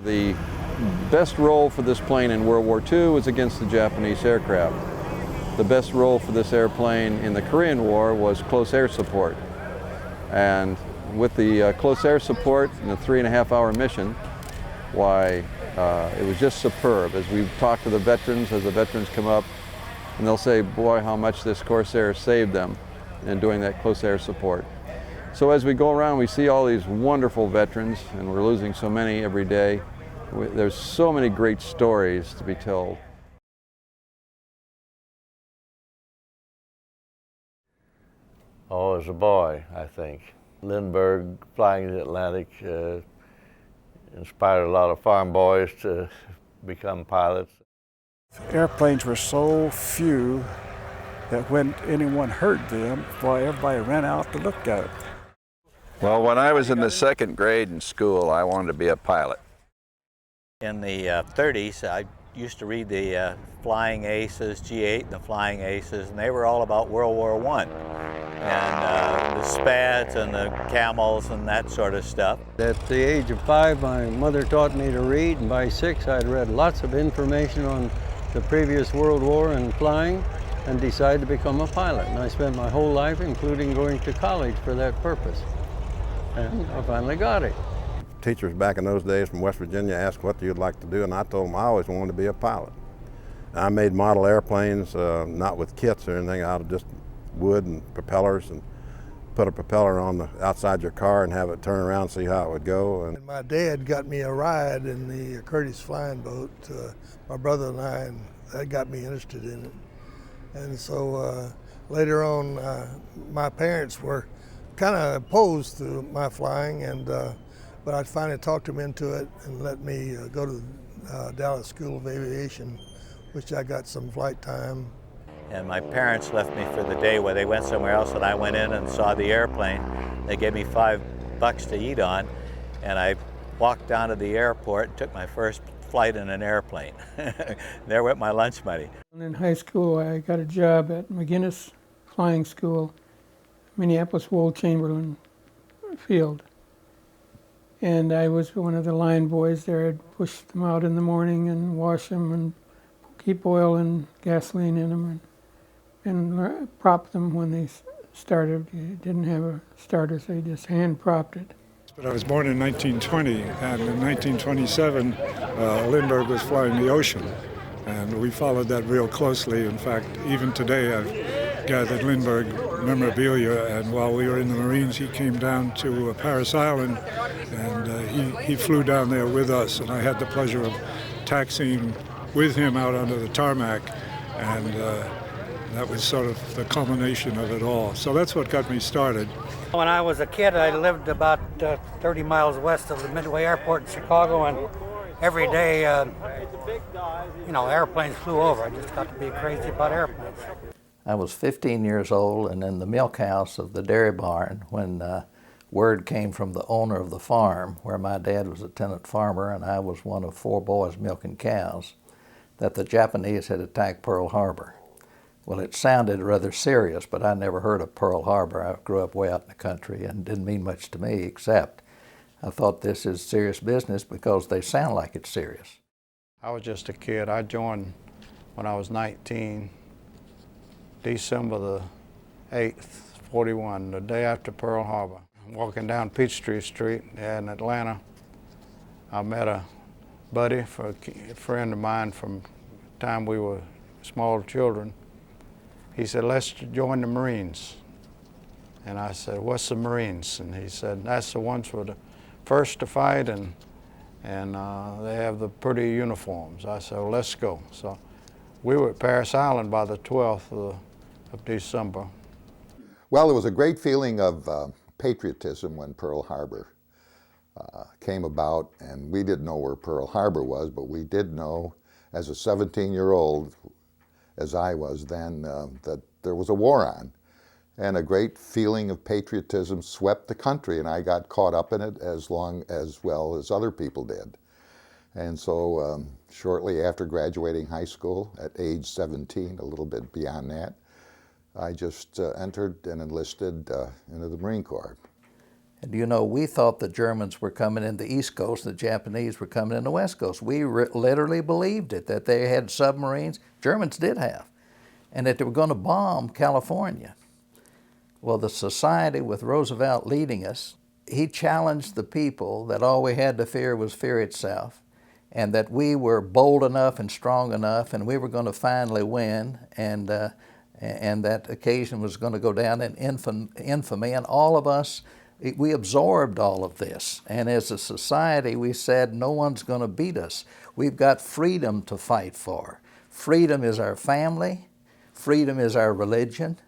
The best role for this plane in World War II was against the Japanese aircraft. The best role for this airplane in the Korean War was close air support. And with the close air support and the 3.5-hour mission, why, it was just superb. As we talk to the veterans, as the veterans come up, and they'll say, boy, how much this Corsair saved them in doing that close air support. So as we go around, we see all these wonderful veterans, and we're losing so many every day. There's so many great stories to be told. Oh, as a boy, I think. Lindbergh flying the Atlantic inspired a lot of farm boys to become pilots. Airplanes were so few that when anyone heard them, boy, everybody ran out to look at it. Well, when I was in the second grade in school, I wanted to be a pilot. In the 30s, I used to read the Flying Aces, G8 and the Flying Aces, and they were all about World War I. And the Spads and the Camels and that sort of stuff. At the age of 5, my mother taught me to read, and by 6, I'd read lots of information on the previous World War and flying, and decided to become a pilot. And I spent my whole life, including going to college for that purpose. And I finally got it. Teachers back in those days from West Virginia asked what you'd like to do, and I told them I always wanted to be a pilot. And I made model airplanes, not with kits or anything, out of just wood and propellers, and put a propeller on the outside your car and have it turn around and see how it would go. And my dad got me a ride in the Curtiss flying boat, my brother and I, and that got me interested in it. And so later on, my parents were kind of opposed to my flying, and but I finally talked them into it and let me go to the Dallas School of Aviation, which I got some flight time. And my parents left me for the day where they went somewhere else, and I went in and saw the airplane. They gave me $5 to eat on, and I walked down to the airport and took my first flight in an airplane. There went my lunch money. In high school, I got a job at McGinnis Flying School, Minneapolis Wold Chamberlain Field. And I was one of the line boys there. I'd push them out in the morning and wash them and keep oil and gasoline in them and prop them when they started. You didn't have a starter, so you just hand propped it. But I was born in 1920, and in 1927, Lindbergh was flying the ocean, and we followed that real closely. In fact, even today, I've gathered Lindbergh memorabilia, and while we were in the Marines, he came down to Paris Island, and he flew down there with us, and I had the pleasure of taxiing with him out under the tarmac, and that was sort of the culmination of it all. So that's what got me started. When I was a kid, I lived about 30 miles west of the Midway Airport in Chicago, and every day, airplanes flew over. I just got to be crazy about airplanes. I was 15 years old and in the milk house of the dairy barn when word came from the owner of the farm, where my dad was a tenant farmer and I was one of 4 boys milking cows, that the Japanese had attacked Pearl Harbor. Well, it sounded rather serious, but I never heard of Pearl Harbor. I grew up way out in the country and didn't mean much to me, except I thought this is serious business because they sound like it's serious. I was just a kid. I joined when I was 19, December the 8th, 41, the day after Pearl Harbor. Walking down Peachtree Street in Atlanta, I met a buddy, a friend of mine from the time we were small children. He said, let's join the Marines. And I said, what's the Marines? And he said, that's the ones who are the first to fight, and they have the pretty uniforms. I said, well, let's go. So we were at Paris Island by the 12th of December. Well, it was a great feeling of patriotism when Pearl Harbor came about, and we didn't know where Pearl Harbor was, but we did know as a 17-year-old, as I was then, that there was a war on. And a great feeling of patriotism swept the country, and I got caught up in it as well as other people did. And so shortly after graduating high school, at age 17, a little bit beyond that, I just entered and enlisted into the Marine Corps. And you know, we thought the Germans were coming in the East Coast, the Japanese were coming in the West Coast. We literally believed it, that they had submarines, Germans did have, and that they were going to bomb California. Well, the society with Roosevelt leading us, he challenged the people that all we had to fear was fear itself, and that we were bold enough and strong enough, and we were going to finally win, and that occasion was going to go down in infamy, and all of us, we absorbed all of this. And as a society, we said, no one's going to beat us. We've got freedom to fight for. Freedom is our family. Freedom is our religion.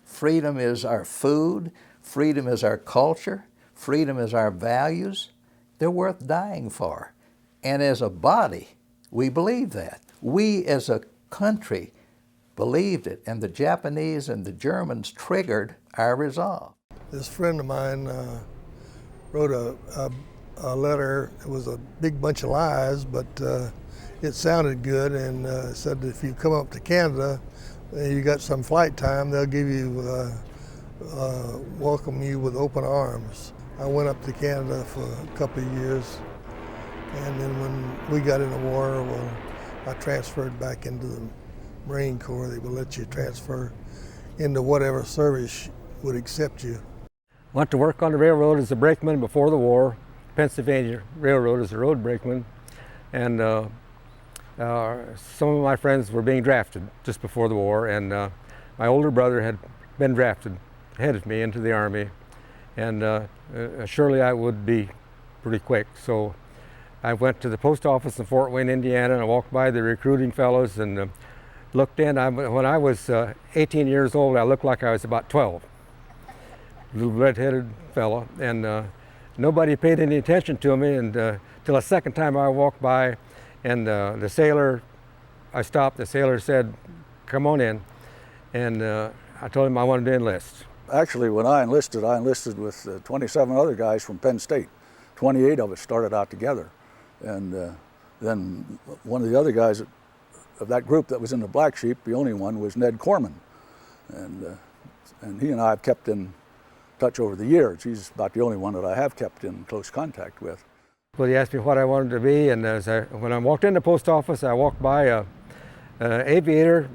Freedom is our food. Freedom is our culture. Freedom is our values. They're worth dying for. And as a body, we believe that. We as a country believed it, and the Japanese and the Germans triggered our resolve. This friend of mine wrote a letter. It was a big bunch of lies, but it sounded good, and said that if you come up to Canada and you got some flight time, they'll give you, welcome you with open arms. I went up to Canada for a couple of years, and then when we got in the war, well, I transferred back into the Marine Corps. They would let you transfer into whatever service would accept you. Went to work on the railroad as a brakeman before the war, Pennsylvania Railroad as a road brakeman, and some of my friends were being drafted just before the war, and my older brother had been drafted ahead of me into the Army, and surely I would be pretty quick. So I went to the post office in Fort Wayne, Indiana, and I walked by the recruiting fellows and looked in. When I was 18 years old, I looked like I was about 12. Little red-headed fellow, and nobody paid any attention to me, and till a second time I walked by, and the sailor, I stopped, the sailor said, come on in, and I told him I wanted to enlist. Actually, when I enlisted with 27 other guys from Penn State. 28 of us started out together, and then one of the other guys of that group that was in the Black Sheep, the only one, was Ned Corman, and he and I have kept in touch over the years. He's about the only one that I have kept in close contact with. Well, he asked me what I wanted to be, and when I walked in the post office, I walked by an aviator,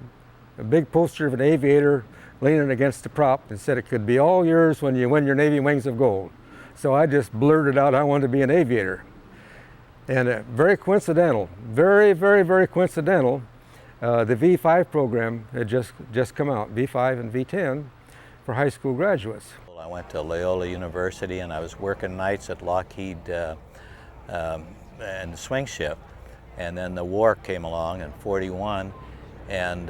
a big poster of an aviator leaning against the prop, and said it could be all yours when you win your Navy Wings of Gold. So I just blurted out I wanted to be an aviator. And very coincidental, very, very, very coincidental, the V5 program had just come out, V5 and V10 for high school graduates. I went to Loyola University, and I was working nights at Lockheed and the swing ship. And then the war came along in '41, and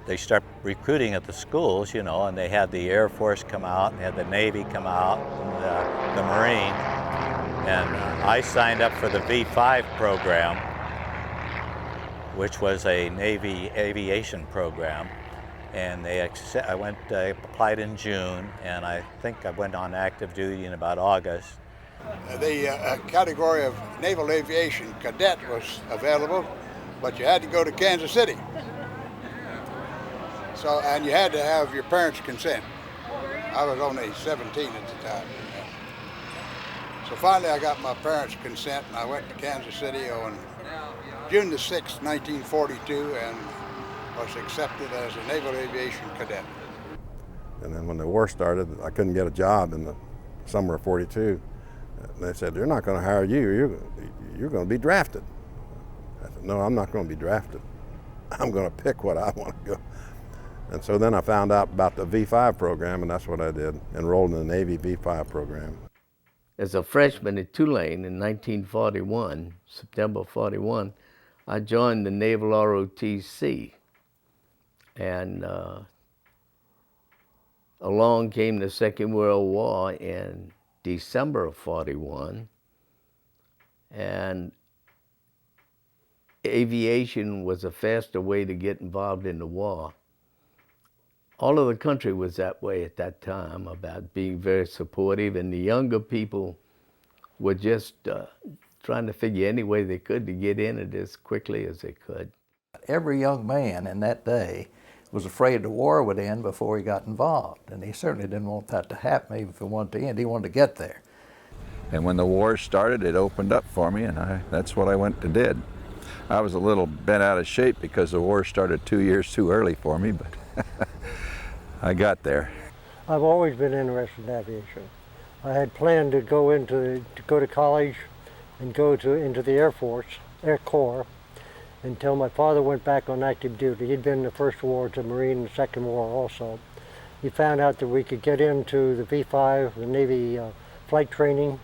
they start recruiting at the schools, you know, and they had the Air Force come out, and they had the Navy come out, and the Marine. And I signed up for the V5 program, which was a Navy aviation program. And I applied in June, and I think I went on active duty in about August. The category of naval aviation cadet was available, but you had to go to Kansas City. So, and you had to have your parents' consent. I was only 17 at the time. So finally I got my parents' consent, and I went to Kansas City on June the 6th, 1942, and was accepted as a naval aviation cadet. And then when the war started, I couldn't get a job in the summer of '42. And they said, they're not going to hire you, you're going to be drafted. I said, no, I'm not going to be drafted. I'm going to pick what I want to go. And so then I found out about the V5 program, and that's what I did, enrolled in the Navy V5 program. As a freshman at Tulane in 1941, September '41, I joined the Naval ROTC. And along came the Second World War in December of '41, and aviation was a faster way to get involved in the war. All of the country was that way at that time, about being very supportive, and the younger people were just trying to figure any way they could to get in it as quickly as they could. Every young man in that day was afraid the war would end before he got involved. And he certainly didn't want that to happen, even if it wanted to end. He wanted to get there. And when the war started, it opened up for me, and that's what I went and did. I was a little bent out of shape because the war started 2 years too early for me, but I got there. I've always been interested in aviation. I had planned to go to college and go into the Air Force, Air Corps, until my father went back on active duty. He'd been in the First War, to Marine, and the Second War also. He found out that we could get into the V-5, the Navy flight training,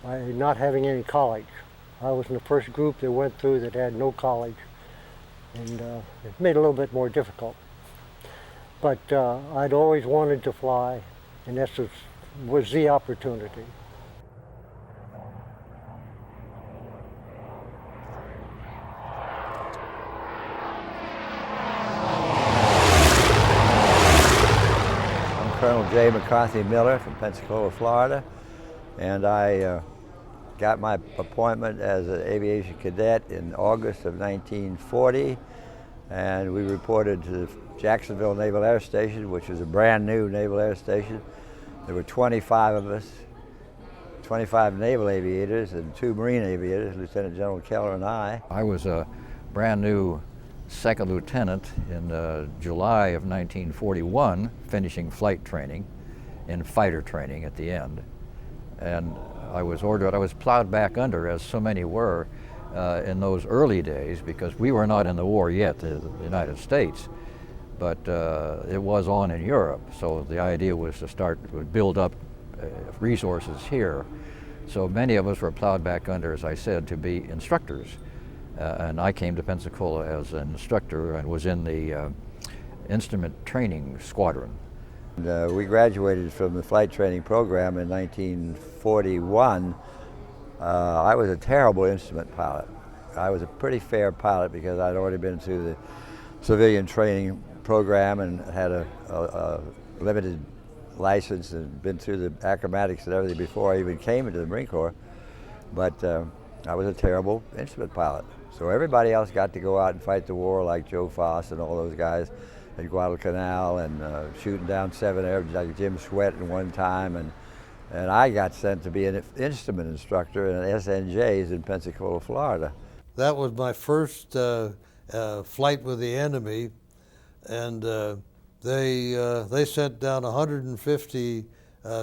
by not having any college. I was in the first group that went through that had no college, and it made it a little bit more difficult. But I'd always wanted to fly, and this was the opportunity. I'm Colonel J. McCarthy Miller from Pensacola, Florida, and I got my appointment as an aviation cadet in August of 1940, and we reported to Jacksonville Naval Air Station, which was a brand new naval air station. There were 25 of us, 25 naval aviators and 2 Marine aviators, Lieutenant General Keller and I. I was a brand new second lieutenant in July of 1941, finishing flight training and fighter training at the end. And I was ordered, I was plowed back under, as so many were in those early days, because we were not in the war yet, the United States, but it was on in Europe. So the idea was to build up resources here. So many of us were plowed back under, as I said, to be instructors. And I came to Pensacola as an instructor and was in the instrument training squadron. We graduated from the flight training program in 1941. I was a terrible instrument pilot. I was a pretty fair pilot because I'd already been through the civilian training program and had a limited license and been through the acrobatics and everything before I even came into the Marine Corps. But I was a terrible instrument pilot. So everybody else got to go out and fight the war, like Joe Foss and all those guys at Guadalcanal, and shooting down 7 airplanes, like Jim Sweat in one time, and I got sent to be an instrument instructor in SNJs in Pensacola, Florida. That was my first flight with the enemy, and they sent down 150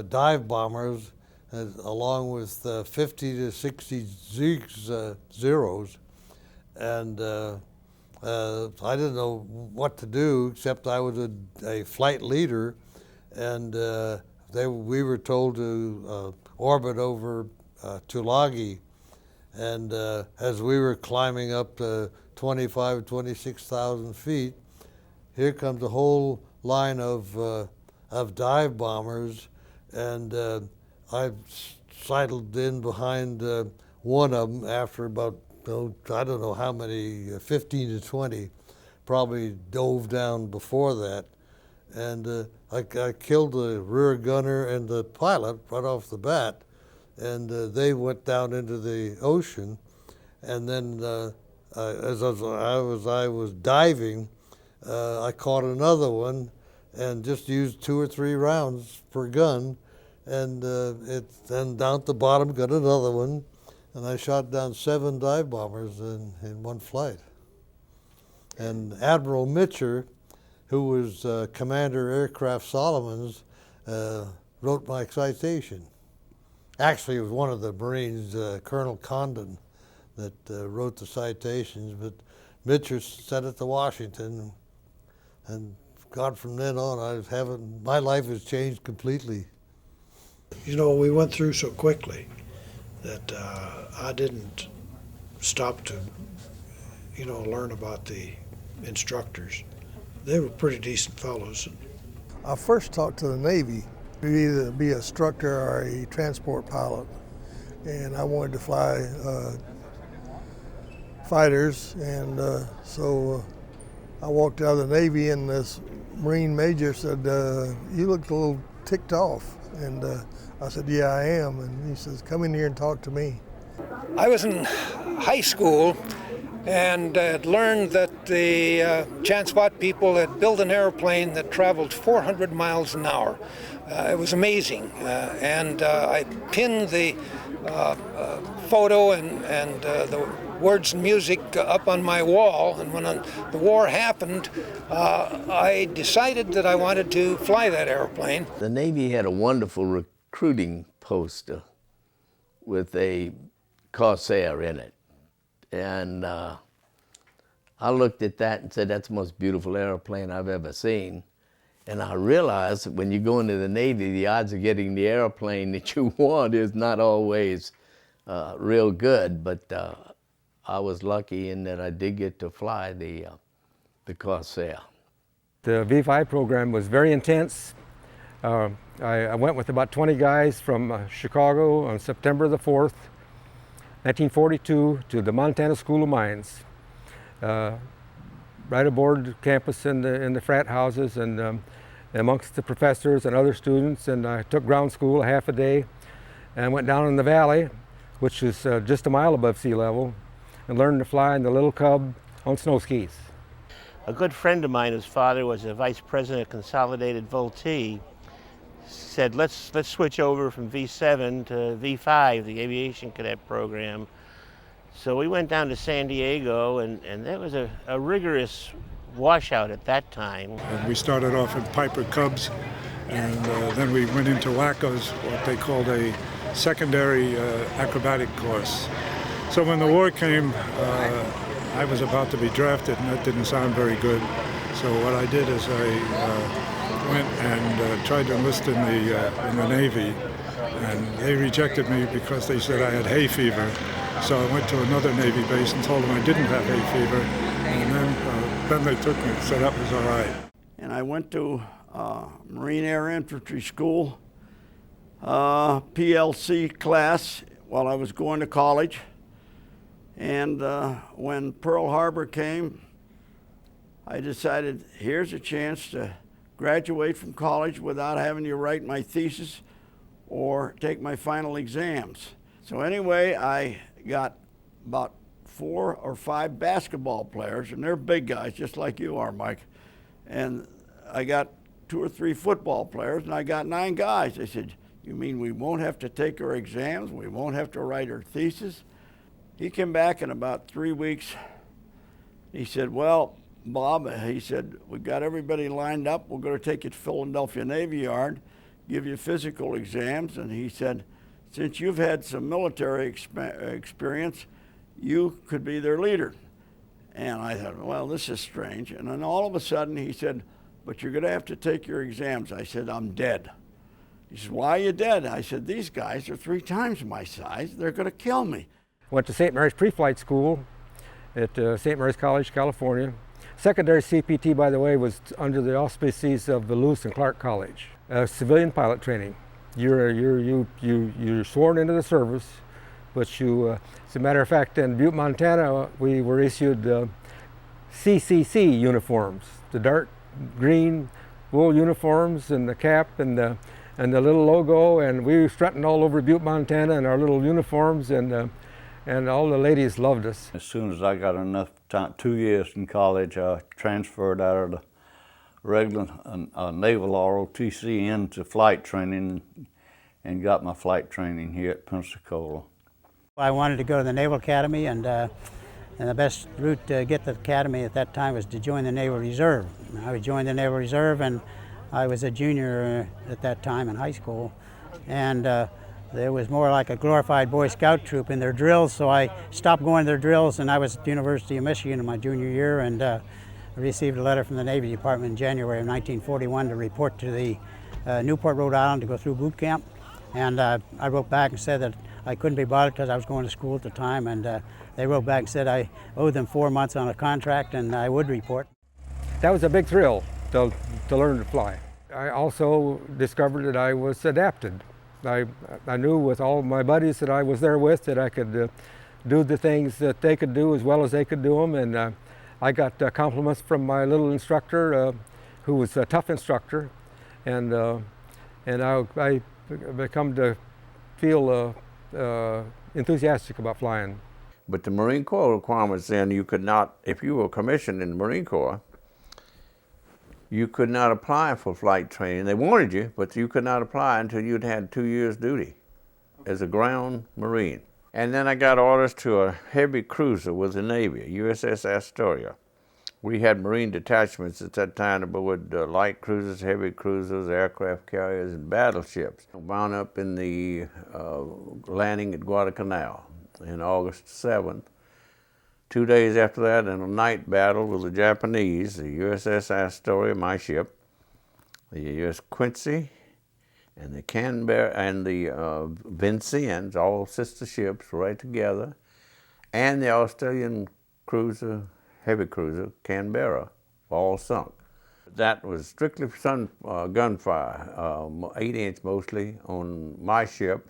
dive bombers along with 50 to 60 Zeros, and I didn't know what to do, except I was a flight leader, and we were told to orbit over Tulagi, and as we were climbing up to 26,000 feet, here comes a whole line of dive bombers, and I sidled in behind one of them after about, I don't know how many, 15 to 20, probably dove down before that. And I killed the rear gunner and the pilot right off the bat, and they went down into the ocean. And then as I was diving, I caught another one and just used 2 or 3 rounds per gun, and then down at the bottom got another one, and I shot down 7 dive bombers in one flight. And Admiral Mitcher, who was Commander Aircraft Solomons, wrote my citation. Actually, it was one of the Marines, Colonel Condon, that wrote the citations, but Mitcher sent it to Washington, and God, from then on, my life has changed completely. You know, we went through so quickly that I didn't stop to, learn about the instructors. They were pretty decent fellows. I first talked to the Navy to either be an instructor or a transport pilot, and I wanted to fly fighters, and so I walked out of the Navy, and this Marine major said, "You look a little ticked off," and I said, "Yeah, I am," and he says, "Come in here and talk to me." I was in high school and had learned that the Janspot people had built an airplane that traveled 400 miles an hour. It was amazing, and I pinned the photo and the words and music up on my wall, and when the war happened, I decided that I wanted to fly that airplane. The Navy had a wonderful recruiting poster with a Corsair in it, and I looked at that and said, that's the most beautiful airplane I've ever seen. And I realized that when you go into the Navy, the odds of getting the airplane that you want is not always real good, but I was lucky in that I did get to fly the Corsair. The V5 program was very intense. I went with about 20 guys from Chicago on September the 4th, 1942, to the Montana School of Mines, right aboard campus in the frat houses and amongst the professors and other students. And I took ground school half a day and went down in the valley, which is just a mile above sea level, and learned to fly in the Little Cub on snow skis. A good friend of mine, whose father was a vice president of Consolidated Vultee, said, let's switch over from V7 to V5, the aviation cadet program. So we went down to San Diego, and that was a rigorous washout at that time. And we started off in Piper Cubs, and then we went into WACOs, what they called a secondary acrobatic course. So when the war came, I was about to be drafted, and that didn't sound very good. So what I did is I went and tried to enlist in the Navy, and they rejected me because they said I had hay fever. So I went to another Navy base and told them I didn't have hay fever, and then they took me and said that was all right. And I went to Marine Air Infantry School, PLC class, while I was going to college. And when Pearl Harbor came, I decided here's a chance to graduate from college without having to write my thesis or take my final exams. So anyway, I got about 4 or 5 basketball players, and they're big guys, just like you are, Mike. And I got 2 or 3 football players, and I got 9 guys. They said, you mean we won't have to take our exams? We won't have to write our thesis? He came back in about 3 weeks. He said, well, Bob, he said, we've got everybody lined up. We're going to take you to Philadelphia Navy Yard, give you physical exams. And he said, since you've had some military experience, you could be their leader. And I thought, well, this is strange. And then all of a sudden he said, but you're going to have to take your exams. I said, I'm dead. He said, why are you dead? I said, these guys are 3 times my size. They're going to kill me. Went to St. Mary's Pre-Flight School at St. Mary's College, California. Secondary CPT, by the way, was under the auspices of the Lewis and Clark College. Civilian pilot training. You're sworn into the service, but you, as a matter of fact, in Butte, Montana, we were issued CCC uniforms, the dark green wool uniforms and the cap and the little logo, and we were strutting all over Butte, Montana in our little uniforms, and all the ladies loved us. As soon as I got enough time, 2 years in college, I transferred out of the regular naval ROTC into flight training and got my flight training here at Pensacola. I wanted to go to the Naval Academy, and the best route to get to the Academy at that time was to join the Naval Reserve. I joined the Naval Reserve, and I was a junior at that time in high school, and there was more like a glorified Boy Scout troop in their drills, so I stopped going to their drills, and I was at the University of Michigan in my junior year, and I received a letter from the Navy Department in January of 1941 to report to the Newport, Rhode Island to go through boot camp. And I wrote back and said that I couldn't be bothered because I was going to school at the time, and they wrote back and said I owed them 4 months on a contract and I would report. That was a big thrill to learn to fly. I also discovered that I was adapted. I knew with all my buddies that I was there with that I could do the things that they could do as well as they could do them, and I got compliments from my little instructor, who was a tough instructor, and I come to feel enthusiastic about flying. But the Marine Corps requirements then, you could not, if you were commissioned in the Marine Corps, you could not apply for flight training. They wanted you, but you could not apply until you'd had 2 years duty as a ground Marine. And then I got orders to a heavy cruiser with the Navy, USS Astoria. We had Marine detachments at that time aboard light cruisers, heavy cruisers, aircraft carriers, and battleships. Wound up in the landing at Guadalcanal in August 7th. 2 days after that, in a night battle with the Japanese, the USS Astoria, my ship, the US Quincy, and the Canberra, and the Vincennes, all sister ships right together, and the Australian cruiser, heavy cruiser, Canberra, all sunk. That was strictly gunfire, 8-inch mostly, on my ship.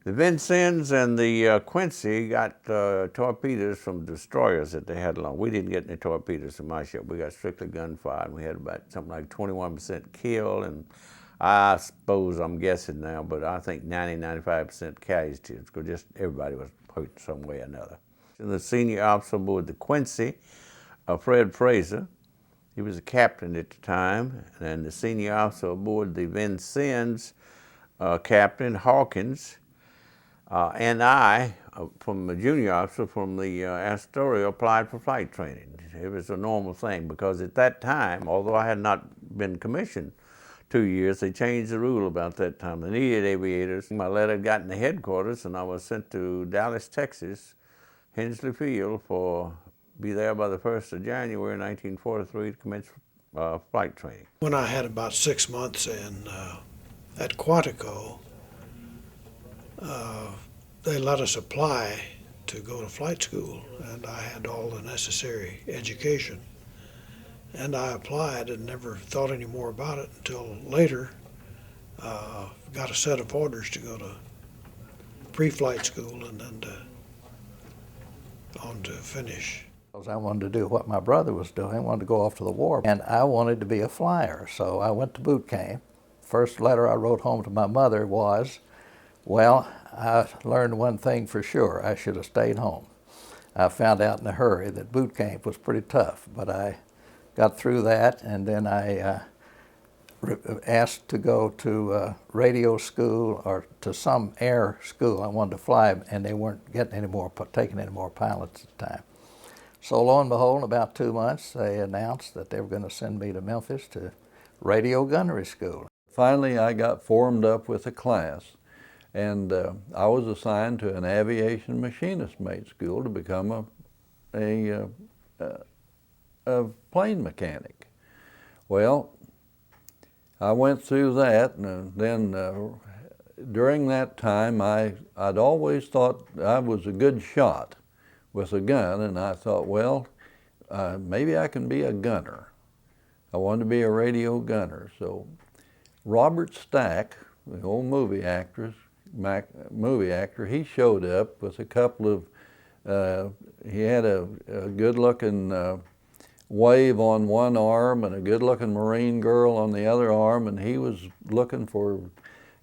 The Vincennes and the Quincy got torpedoes from destroyers that they had along. We didn't get any torpedoes from my ship. We got strictly gunfire, and we had about something like 21% killed, and I suppose, I'm guessing now, but I think 90-95% casualties, because just everybody was hurt some way or another. And the senior officer aboard the Quincy, Fred Fraser, he was a captain at the time, and the senior officer aboard the Vincennes, Captain Hawkins, and I, from the junior officer from the Astoria, applied for flight training. It was a normal thing, because at that time, although I had not been commissioned 2 years, they changed the rule about that time. They needed aviators. My letter got in the headquarters, and I was sent to Dallas, Texas, Hensley Field, be there by the 1st of January 1943 to commence flight training. When I had about 6 months at Quantico, they let us apply to go to flight school, and I had all the necessary education. And I applied and never thought any more about it until later. Got a set of orders to go to pre-flight school and then on to finish. I wanted to do what my brother was doing. I wanted to go off to the war, and I wanted to be a flyer, so I went to boot camp. First letter I wrote home to my mother was, well, I learned one thing for sure: I should have stayed home. I found out in a hurry that boot camp was pretty tough, but I got through that, and then I asked to go to radio school or to some air school. I wanted to fly, and they weren't taking any more pilots at the time. So lo and behold, in about 2 months, they announced that they were going to send me to Memphis to radio gunnery school. Finally, I got formed up with a class, and I was assigned to an aviation machinist mate school to become a plane mechanic. Well, I went through that, and then during that time, I'd always thought I was a good shot with a gun, and I thought, well, maybe I can be a gunner. I wanted to be a radio gunner. So Robert Stack, the old movie actor, he showed up with a couple of, he had a good-looking wave on one arm and a good-looking Marine girl on the other arm, and he was looking for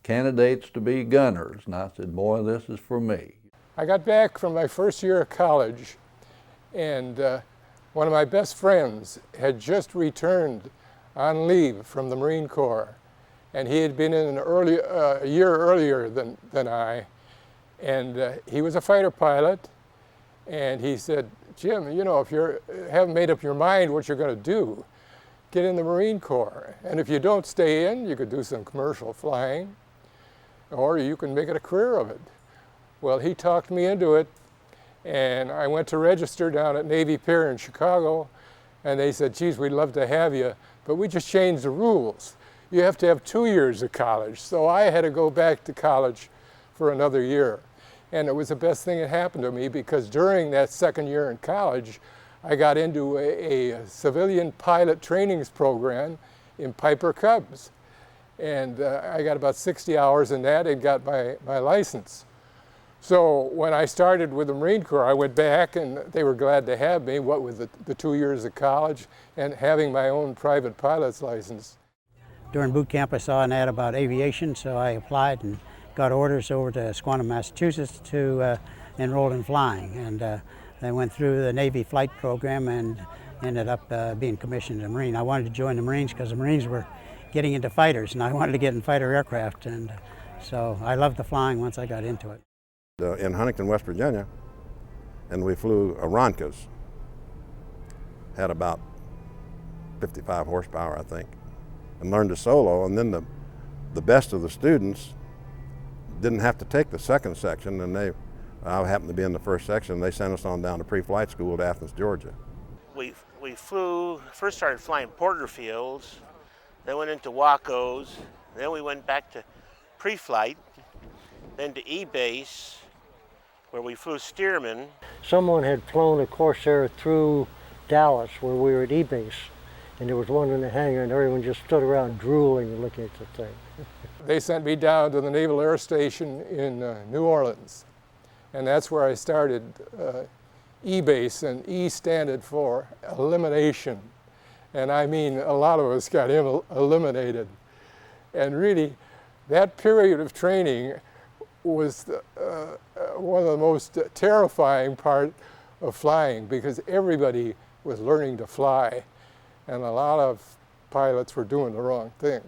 candidates to be gunners. And I said, boy, this is for me. I got back from my first year of college, and one of my best friends had just returned on leave from the Marine Corps, and he had been in a year earlier than I, and he was a fighter pilot, and he said, Jim, you know, if you haven't made up your mind what you're going to do, get in the Marine Corps, and if you don't stay in, you could do some commercial flying, or you can make it a career of it. Well, he talked me into it, and I went to register down at Navy Pier in Chicago, and they said, geez, we'd love to have you, but we just changed the rules. You have to have 2 years of college. So I had to go back to college for another year. And it was the best thing that happened to me, because during that second year in college, I got into a civilian pilot trainings program in Piper Cubs. And I got about 60 hours in that and got my license. So when I started with the Marine Corps, I went back, and they were glad to have me, what with the 2 years of college and having my own private pilot's license. During boot camp, I saw an ad about aviation, so I applied and got orders over to Squantum, Massachusetts to enrolled in flying, and I went through the Navy flight program and ended up being commissioned in the Marine. I wanted to join the Marines because the Marines were getting into fighters, and I wanted to get in fighter aircraft, and so I loved the flying once I got into it. In Huntington, West Virginia, and we flew Aroncas. Had about 55 horsepower, I think, and learned to solo. And then the best of the students didn't have to take the second section, and I happened to be in the first section. They sent us on down to pre-flight school at Athens, Georgia. We first started flying Porterfields, then went into Wacos, then we went back to pre-flight, then to E-base, where we flew Stearman. Someone had flown a Corsair through Dallas where we were at E-base, and there was one in the hangar, and everyone just stood around drooling and looking at the thing. They sent me down to the Naval Air Station in New Orleans, and that's where I started E-base, and E stood for elimination. And I mean, a lot of us got eliminated. And really, that period of training was one of the most terrifying part of flying, because everybody was learning to fly, and a lot of pilots were doing the wrong thing.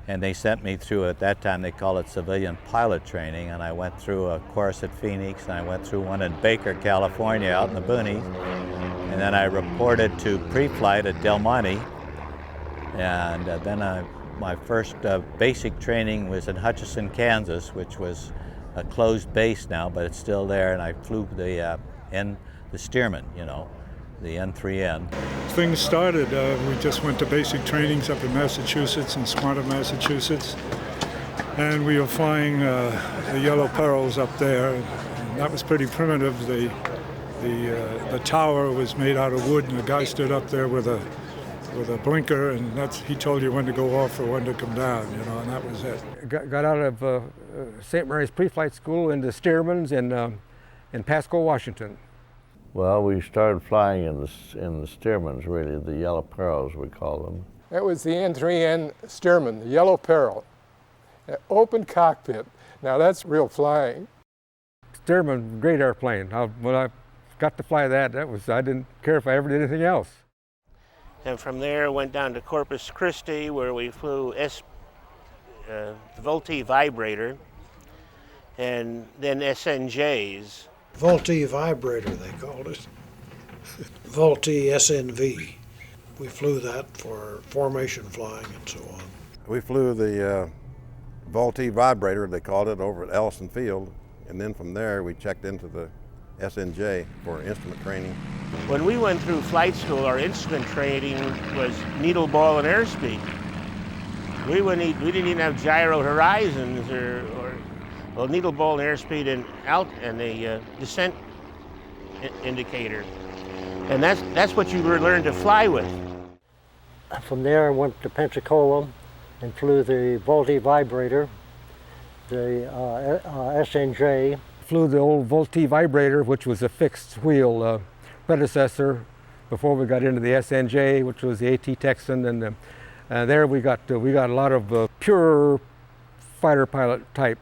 And they sent me through, at that time they called it civilian pilot training, and I went through a course at Phoenix, and I went through one in Baker, California, out in the boonies, and then I reported to pre-flight at Del Monte, and then my first basic training was in Hutchinson, Kansas, which was a closed base now, but it's still there, and I flew the Stearman, you know, the N3N. Things started, we just went to basic trainings up in Massachusetts, in Sparta, Massachusetts, and we were flying the Yellow Perils up there, and that was pretty primitive. The tower was made out of wood, and the guy stood up there with a blinker, and he told you when to go off or when to come down, you know, and that was it. Got out of St. Mary's pre-flight school into Stearman's in Pasco, Washington. Well, we started flying in the Stearmans, really, the Yellow Perils, we call them. That was the N3N Stearman, the Yellow Peril. An open cockpit. Now that's real flying. Stearman, great airplane. When I got to fly that I didn't care if I ever did anything else. And from there went down to Corpus Christi, where we flew the Vultee Vibrator, and then SNJs. Vultee Vibrator, they called it. Vultee SNV. We flew that for formation flying and so on. We flew the Vultee Vibrator, they called it, over at Ellison Field, and then from there we checked into the SNJ for instrument training. When we went through flight school, our instrument training was needle, ball, and airspeed. We didn't even have gyro horizons or needle, ball, and airspeed and the descent indicator. And that's what you learned to fly with. From there I went to Pensacola and flew the Vultee Vibrator, the SNJ. Flew the old Vultee Vibrator, which was a fixed wheel predecessor before we got into the SNJ, which was the AT Texan, and there we got a lot of pure fighter pilot type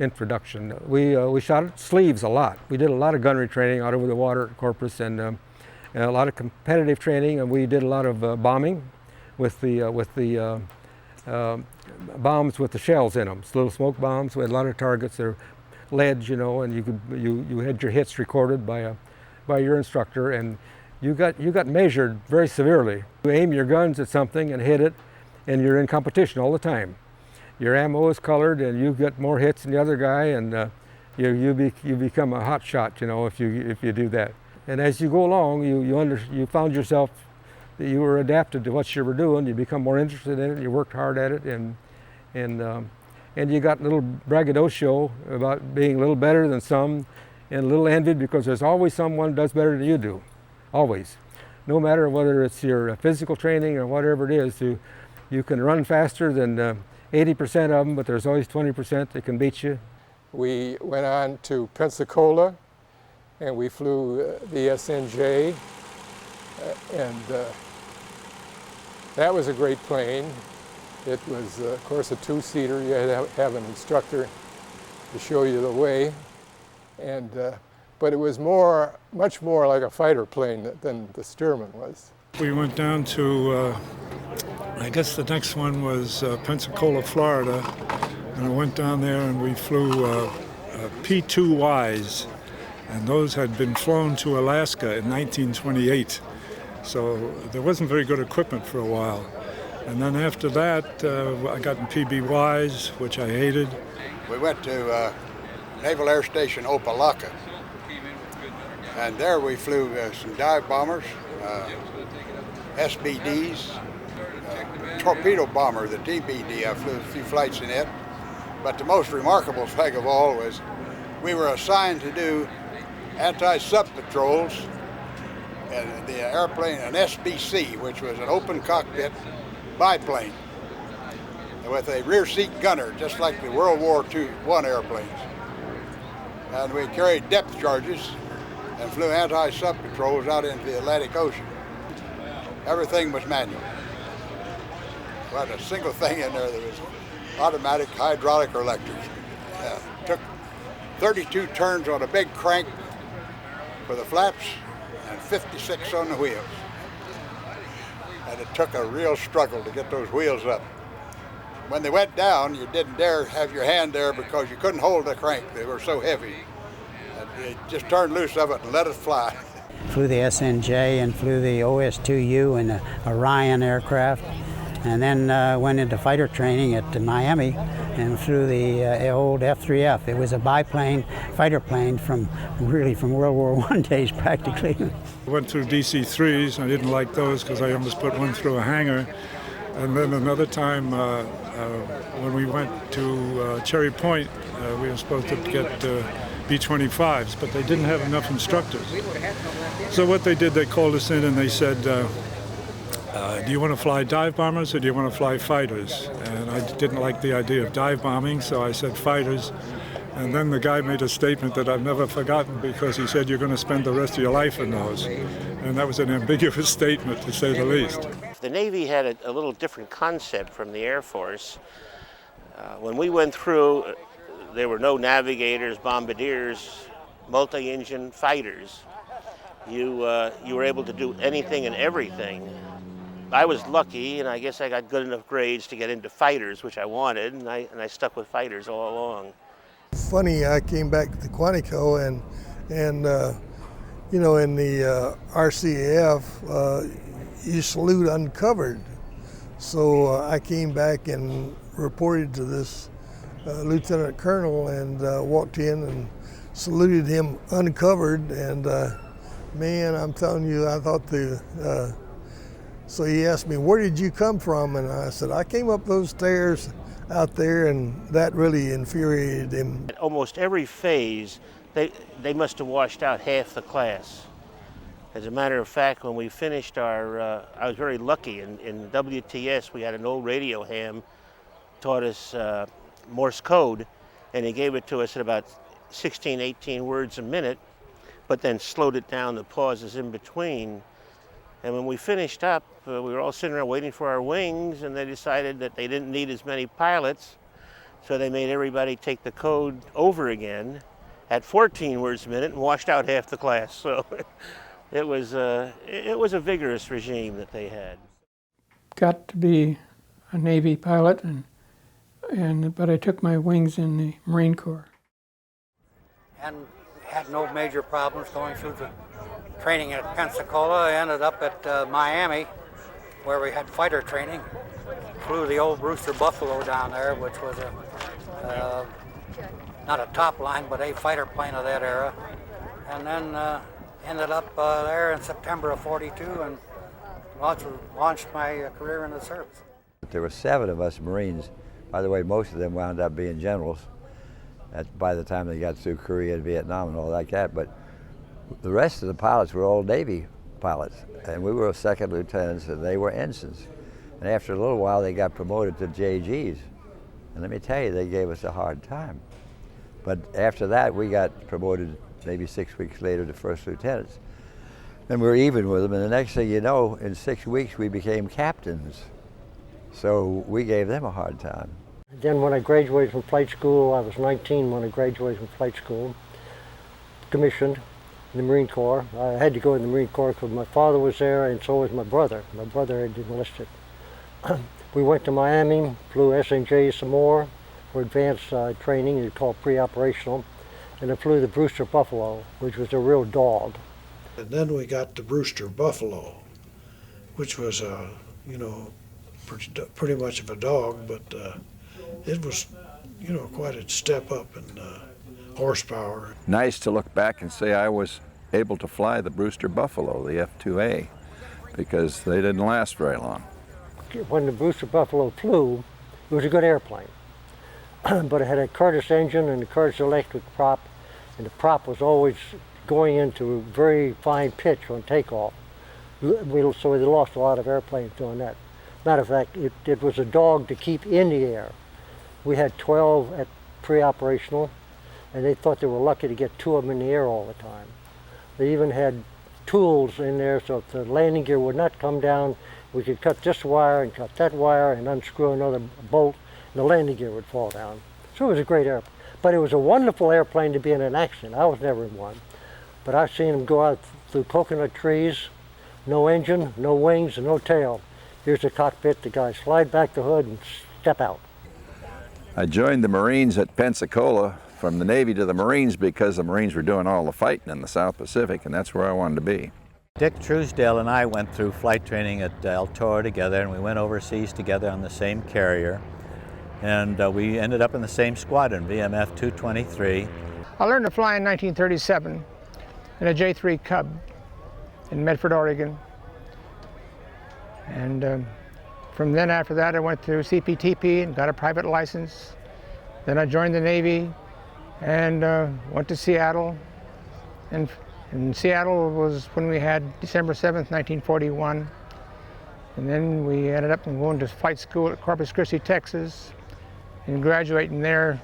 introduction. We shot at sleeves a lot. We did a lot of gunnery training out over the water at Corpus, and a lot of competitive training, and we did a lot of bombing with the bombs with the shells in them, little smoke bombs. We had a lot of targets. They're lead, you know, and you had your hits recorded by your instructor, and you got measured very severely. You aim your guns at something and hit it, and you're in competition all the time. Your ammo is colored, and you get more hits than the other guy, and you become a hot shot, you know, if you do that. And as you go along, you found yourself that you were adapted to what you were doing. You become more interested in it. You worked hard at it, and you got a little braggadocio about being a little better than some, and a little envied because there's always someone who does better than you do, always. No matter whether it's your physical training or whatever it is, you can run faster than 80% of them, but there's always 20% that can beat you. We went on to Pensacola, and we flew the SNJ, and that was a great plane. It was, of course, a two-seater. You had to have an instructor to show you the way. And, but it was much more like a fighter plane than the Stearman was. We went down to, I guess the next one was Pensacola, Florida, and I went down there and we flew P-2Ys, and those had been flown to Alaska in 1928. So there wasn't very good equipment for a while. And then after that, I got in PBYs, which I hated. We went to Naval Air Station Opelika, and there we flew some dive bombers, SBDs, torpedo bomber, the TBD. I flew a few flights in it. But the most remarkable thing of all was we were assigned to do anti-sub patrols and the airplane, an SBC, which was an open cockpit biplane with a rear seat gunner, just like the World War I airplanes. And we carried depth charges and flew anti-sub patrols out into the Atlantic Ocean. Everything was manual. We had a single thing in there that was automatic, hydraulic, or electric. Took 32 turns on a big crank for the flaps and 56 on the wheels. And it took a real struggle to get those wheels up. When they went down, you didn't dare have your hand there because you couldn't hold the crank. They were so heavy. And you just turned loose of it and let it fly. Flew the SNJ and flew the OS-2U and the Orion aircraft. And then went into fighter training at Miami and flew the old F-3F. It was a biplane, fighter plane from World War I days practically. I went through DC-3s. I didn't like those because I almost put one through a hangar. And then another time when we went to Cherry Point, we were supposed to get B-25s, but they didn't have enough instructors. So what they did, they called us in and they said, do you want to fly dive bombers or do you want to fly fighters? And I didn't like the idea of dive bombing, so I said fighters. And then the guy made a statement that I've never forgotten because he said, you're going to spend the rest of your life in those. And that was an ambiguous statement, to say the least. The Navy had a little different concept from the Air Force. When we went through, there were no navigators, bombardiers, multi-engine fighters. You were able to do anything and everything. I was lucky, and I guess I got good enough grades to get into fighters, which I wanted, and I stuck with fighters all along. Funny, I came back to Quantico, and you know, in the RCAF, you salute uncovered. So I came back and reported to this lieutenant colonel and walked in and saluted him uncovered, and man, I'm telling you, I thought so he asked me, where did you come from? And I said, I came up those stairs out there, and that really infuriated him. At almost every phase, they must have washed out half the class. As a matter of fact, when we finished I was very lucky. In WTS, we had an old radio ham, taught us Morse code, and he gave it to us at about 16, 18 words a minute, but then slowed it down, the pauses in between. And when we finished up, we were all sitting around waiting for our wings, and they decided that they didn't need as many pilots, so they made everybody take the code over again at 14 words a minute and washed out half the class. So it was a vigorous regime that they had. Got to be a Navy pilot, but I took my wings in the Marine Corps. And had no major problems going through the training at Pensacola. I ended up at Miami, where we had fighter training. Flew the old Brewster Buffalo down there, which was not a top line, but a fighter plane of that era. And then ended up there in September of '42 and launched my career in the service. There were 7 of us Marines. By the way, most of them wound up being generals by the time they got through Korea and Vietnam and all like that. But the rest of the pilots were all Navy pilots, and we were second lieutenants and they were ensigns. And after a little while, they got promoted to JGs. And let me tell you, they gave us a hard time. But after that, we got promoted maybe 6 weeks later to first lieutenants. And we were even with them, and the next thing you know, in 6 weeks, we became captains. So we gave them a hard time. Then when I graduated from flight school, I was 19 when I graduated from flight school. commissioned in the Marine Corps. I had to go in the Marine Corps because my father was there and so was my brother. My brother had enlisted. We went to Miami, flew SNJ some more for advanced training. It's called pre-operational. And I flew the Brewster Buffalo, which was a real dog. And then we got the Brewster Buffalo, which was pretty much of a dog, but it was, quite a step up in horsepower. Nice to look back and say I was able to fly the Brewster Buffalo, the F-2A, because they didn't last very long. When the Brewster Buffalo flew, it was a good airplane, but it had a Curtiss engine and a Curtiss electric prop, and the prop was always going into a very fine pitch on takeoff. So we lost a lot of airplanes doing that. Matter of fact, it was a dog to keep in the air. We had 12 at pre-operational, and they thought they were lucky to get 2 of them in the air all the time. They even had tools in there, so if the landing gear would not come down, we could cut this wire and cut that wire and unscrew another bolt, and the landing gear would fall down. So it was a great airplane. But it was a wonderful airplane to be in an accident. I was never in one. But I've seen them go out through coconut trees, no engine, no wings, and no tail. Here's the cockpit, the guy slide back the hood and step out. I joined the Marines at Pensacola from the Navy to the Marines because the Marines were doing all the fighting in the South Pacific, and that's where I wanted to be. Dick Truesdale and I went through flight training at El Toro together, and we went overseas together on the same carrier. And we ended up in the same squadron, VMF 223. I learned to fly in 1937 in a J3 Cub in Medford, Oregon. And from then after that, I went through CPTP and got a private license. Then I joined the Navy and went to Seattle. And in Seattle was when we had December 7th, 1941. And then we ended up going to flight school at Corpus Christi, Texas, and graduating there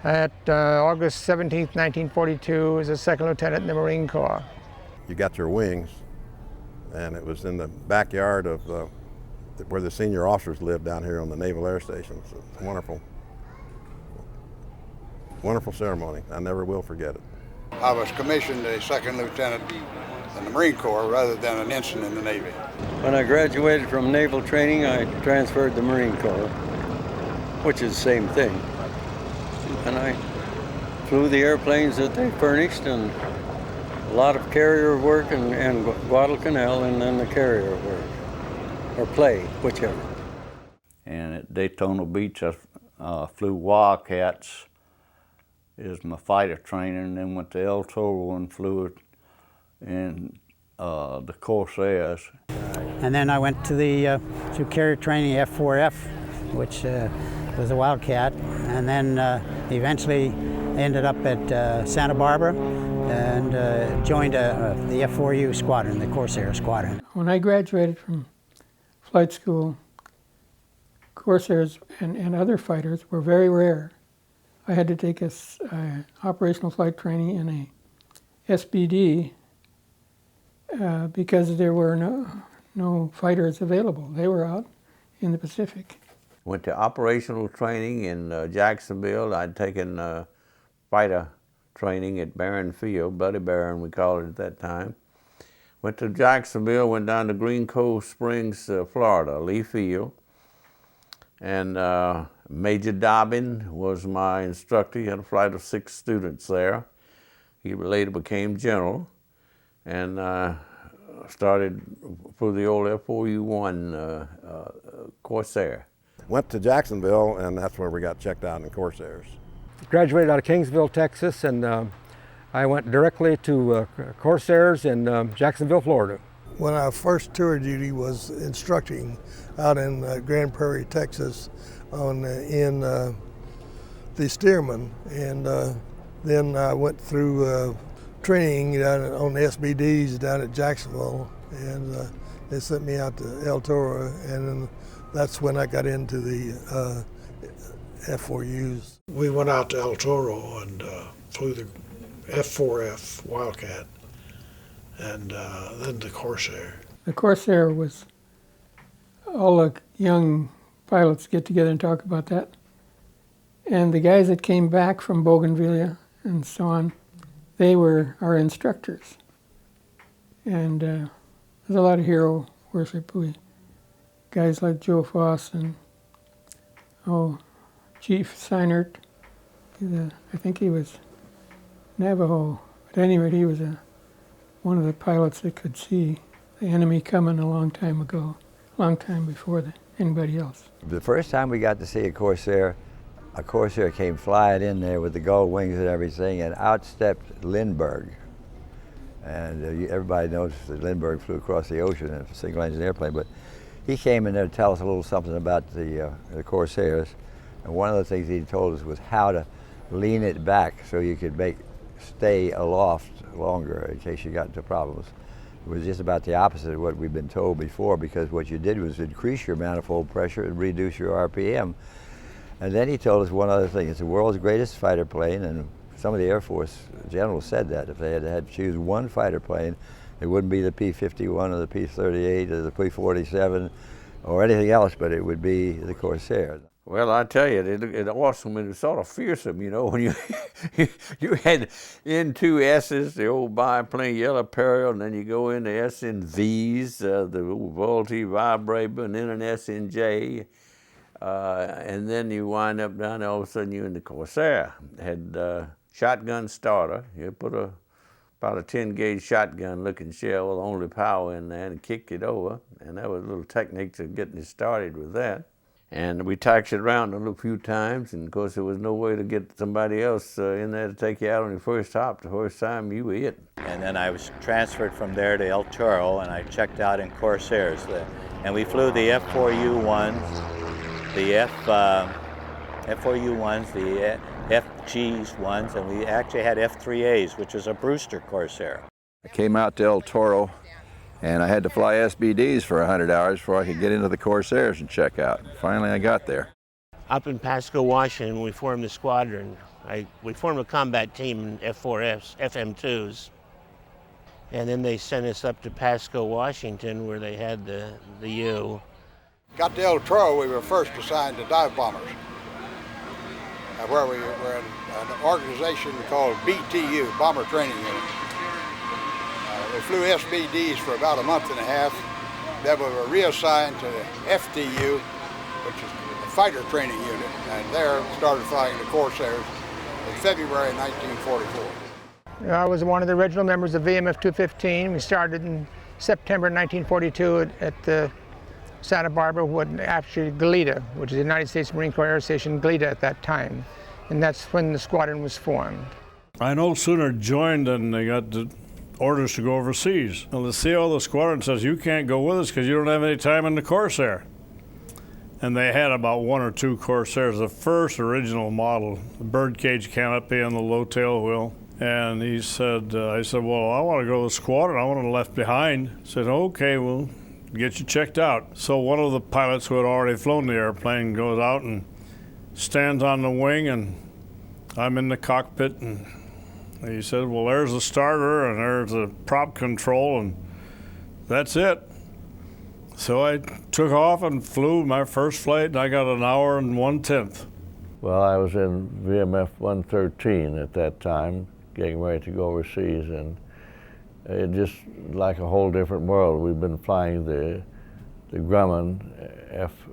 at August 17th, 1942 as a second lieutenant in the Marine Corps. You got your wings, and it was in the backyard of where the senior officers lived down here on the Naval Air Station. So it's a wonderful, wonderful ceremony. I never will forget it. I was commissioned a second lieutenant in the Marine Corps rather than an ensign in the Navy. When I graduated from naval training, I transferred to the Marine Corps, which is the same thing. And I flew the airplanes that they furnished, and a lot of carrier work and Guadalcanal, and then the carrier work, or play, whichever. And at Daytona Beach, I flew Wildcats as my fighter trainer, and then went to El Toro and flew it in the Corsairs. And then I went to the through carrier training F4F, which was a Wildcat, and then eventually ended up at Santa Barbara and joined the F4U squadron, the Corsair squadron. When I graduated from flight school, Corsairs and other fighters were very rare. I had to take a operational flight training in a SBD because there were no fighters available. They were out in the Pacific. Went to operational training in Jacksonville. I'd taken fighter training at Barron Field, Bloody Barron we called it at that time. Went to Jacksonville, went down to Green Cove Springs, Florida, Lee Field. And Major Dobbin was my instructor. He had a flight of 6 students there. He later became general, and started for the old F4U-1 Corsair. Went to Jacksonville, and that's where we got checked out in Corsairs. Graduated out of Kingsville, Texas, and I went directly to Corsairs in Jacksonville, Florida. When our first tour duty was instructing out in Grand Prairie, Texas, in the Stearman, and then I went through training on the SBDs down at Jacksonville, and they sent me out to El Toro, and then that's when I got into the F4Us. We went out to El Toro and flew the F4F Wildcat, and then the Corsair. The Corsair was, all the young pilots get together and talk about that. And the guys that came back from Bougainvillea and so on, they were our instructors. And there's a lot of hero worship. Guys like Joe Foss and Chief Seinert. I think he was Navajo. But anyway, he was one of the pilots that could see the enemy coming a long time ago, a long time before anybody else. The first time we got to see a Corsair came flying in there with the gold wings and everything, and out stepped Lindbergh. And everybody knows that Lindbergh flew across the ocean in a single-engine airplane, but he came in there to tell us a little something about the Corsairs. And one of the things he told us was how to lean it back so you could stay aloft longer in case you got into problems. It was just about the opposite of what we've been told before, because what you did was increase your manifold pressure and reduce your RPM. And then he told us one other thing. It's the world's greatest fighter plane, and some of the Air Force generals said that if they had to choose one fighter plane, it wouldn't be the P-51 or the P-38 or the P-47 or anything else, but it would be the Corsair. Well, I tell you, it's awesome and it's sort of fearsome, you know, when you had N2 S's, the old biplane Yellow Peril, and then you go into SNVs, the old Vultee Vibrator, and then an SNJ, and then you wind up down there, all of a sudden you're in the Corsair. Had shotgun starter. You put about a 10-gauge shotgun-looking shell with only power in there and kicked it over, and that was a little technique to getting it started with that. And we taxied around a few times, and of course there was no way to get somebody else in there to take you out on your first hop. The first time you were it. And then I was transferred from there to El Toro, and I checked out in Corsairs. And we flew the F4U-1s, the F4U-1s, the FGs-1s, and we actually had F3As, which was a Brewster Corsair. I came out to El Toro, and I had to fly SBDs for 100 hours before I could get into the Corsairs and check out. Finally, I got there. Up in Pasco, Washington, we formed the squadron. We formed a combat team in F4Fs, FM2s, and then they sent us up to Pasco, Washington, where they had the U. Got to El Toro, we were first assigned to dive bombers, where we were in an organization called BTU, Bomber Training Unit. We flew SBDs for about a month and a half. Then we were reassigned to FTU, which is the Fighter Training Unit, and there started flying the Corsairs in February 1944. I was one of the original members of VMF 215. We started in September 1942 at Santa Barbara, actually Goleta, which is the United States Marine Corps Air Station Goleta at that time. And that's when the squadron was formed. I no sooner joined than they got the orders to go overseas. Well, the CO of the squadron says, you can't go with us because you don't have any time in the Corsair. And they had about 1 or 2 Corsairs, the first original model, the birdcage canopy and the low tail wheel. And he said, I said, well, I want to go to the squadron. I want to left behind. He said, okay, we'll get you checked out. So one of the pilots who had already flown the airplane goes out and stands on the wing, and I'm in the cockpit, and he said, well, there's the starter and there's the prop control, and that's it. So I took off and flew my first flight, and I got an hour and 1/10. Well, I was in VMF 113 at that time, getting ready to go overseas, and it just like a whole different world. We've been flying the Grumman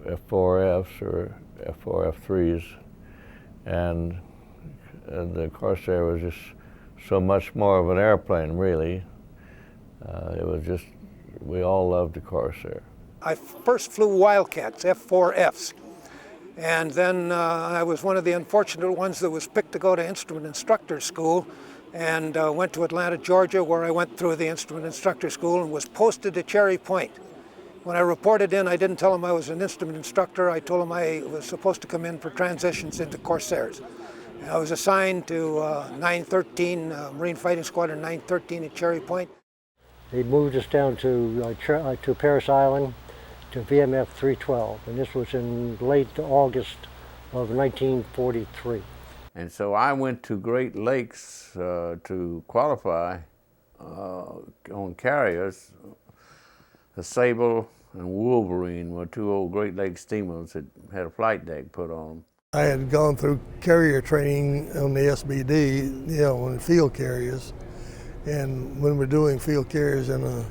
F4Fs or F4 F3s, and the Corsair was just so much more of an airplane, really. It was just, we all loved the Corsair. I first flew Wildcats, F4Fs, and then I was one of the unfortunate ones that was picked to go to instrument instructor school, and went to Atlanta, Georgia, where I went through the instrument instructor school and was posted to Cherry Point. When I reported in, I didn't tell them I was an instrument instructor. I told them I was supposed to come in for transitions into Corsairs. I was assigned to 913, Marine Fighting Squadron 913 at Cherry Point. They moved us down to Parris Island, to VMF 312, and this was in late August of 1943. And so I went to Great Lakes to qualify on carriers. The Sable and Wolverine were 2 old Great Lakes steamers that had a flight deck put on them. I had gone through carrier training on the SBD, you know, on field carriers. And when we're doing field carriers in a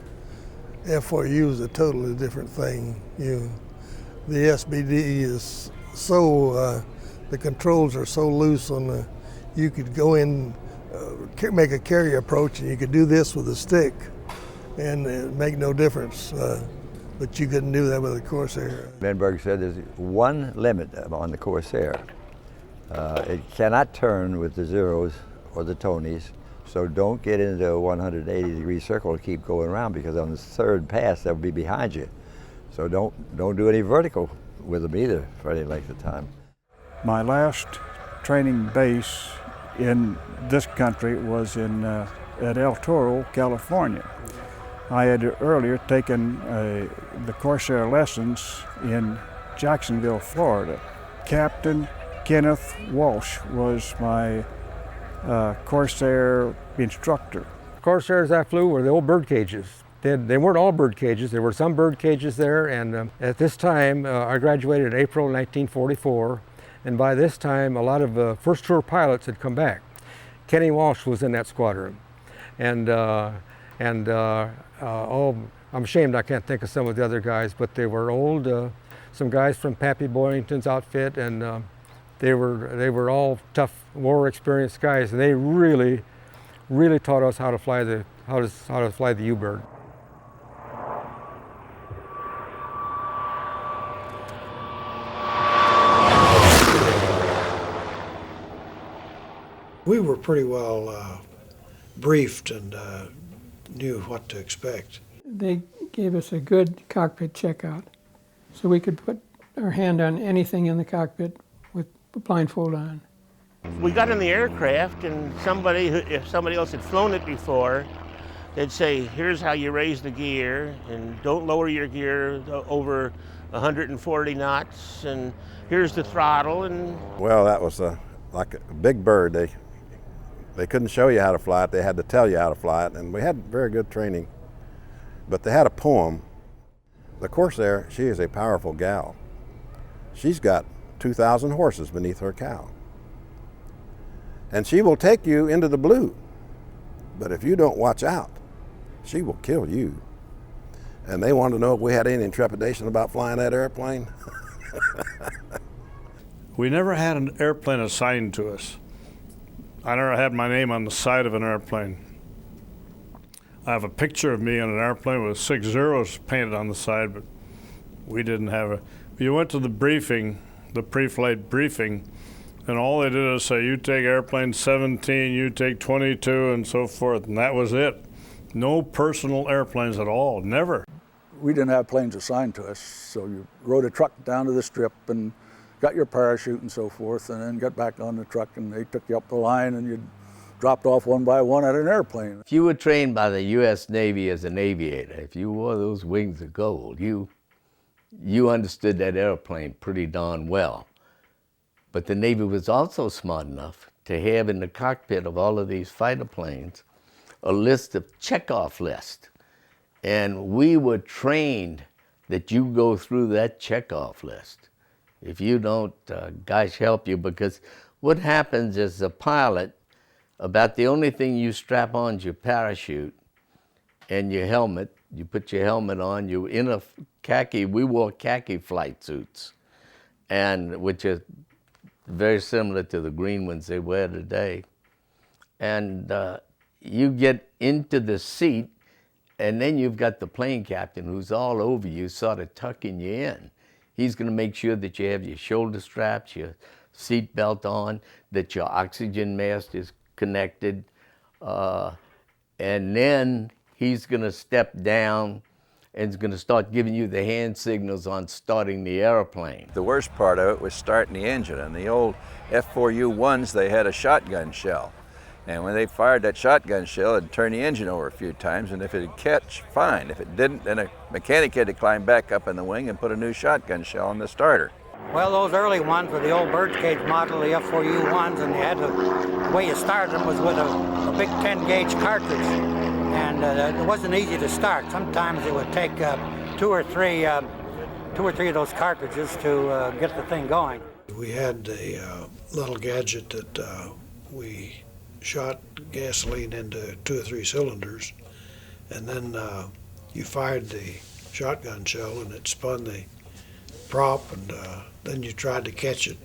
F4U is a totally different thing. The SBD is so, the controls are so loose on the, you could go in, make a carrier approach and you could do this with a stick and it make no difference. But you couldn't do that with a Corsair. Benberg said there's one limit on the Corsair. It cannot turn with the zeros or the Tonys, so don't get into a 180-degree circle and keep going around, because on the third pass they'll be behind you. So don't do any vertical with them either for any length of time. My last training base in this country was at El Toro, California. I had earlier taken the Corsair lessons in Jacksonville, Florida. Captain Kenneth Walsh was my Corsair instructor. Corsairs I flew were the old bird cages. They weren't all bird cages. There were some bird cages there, and at this time, I graduated in April 1944, and by this time, a lot of first tour pilots had come back. Kenny Walsh was in that squadron, and I'm ashamed I can't think of some of the other guys, but they were old, some guys from Pappy Boyington's outfit, and they were all tough, war experienced guys, and they really taught us how to fly the U-bird. We were pretty well briefed and knew what to expect. They gave us a good cockpit checkout, so we could put our hand on anything in the cockpit with a blindfold on. We got in the aircraft, and if somebody else had flown it before, they'd say, here's how you raise the gear, and don't lower your gear over 140 knots, and here's the throttle. And well, that was like a big bird. They couldn't show you how to fly it, they had to tell you how to fly it, and we had very good training. But they had a poem. The Corsair, she is a powerful gal. She's got 2,000 horses beneath her cow. And she will take you into the blue, but if you don't watch out, she will kill you. And they wanted to know if we had any trepidation about flying that airplane. We never had an airplane assigned to us. I never had my name on the side of an airplane. I have a picture of me on an airplane with 6 zeros painted on the side, but we didn't have a. You went to the briefing, the pre-flight briefing, and all they did is say, you take airplane 17, you take 22, and so forth, and that was it. No personal airplanes at all, never. We didn't have planes assigned to us, so you rode a truck down to the strip and got your parachute and so forth, and then got back on the truck and they took you up the line and you dropped off one by one at an airplane. If you were trained by the U.S. Navy as an aviator, if you wore those wings of gold, you understood that airplane pretty darn well. But the Navy was also smart enough to have in the cockpit of all of these fighter planes a list of checkoff list. And we were trained that you go through that checkoff list. If you don't, gosh help you, because what happens is a pilot, about the only thing you strap on is your parachute and your helmet. You put your helmet on, you're in a khaki, we wore khaki flight suits, and which are very similar to the green ones they wear today. And you get into the seat, and then you've got the plane captain who's all over you, sort of tucking you in. He's going to make sure that you have your shoulder straps, your seat belt on, that your oxygen mask is connected, and then he's going to step down and is going to start giving you the hand signals on starting the airplane. The worst part of it was starting the engine. And the old F4U-1s, they had a shotgun shell. And when they fired that shotgun shell, it'd turn the engine over a few times, and if it'd catch, fine. If it didn't, then a mechanic had to climb back up in the wing and put a new shotgun shell on the starter. Well, those early ones were the old birdcage model, the F4U-1s, and the way you started them was with a big 10-gauge cartridge. And it wasn't easy to start. Sometimes it would take two or three of those cartridges to get the thing going. we had a little gadget that we shot gasoline into 2 or 3 cylinders, and then you fired the shotgun shell and it spun the prop, and then you tried to catch it.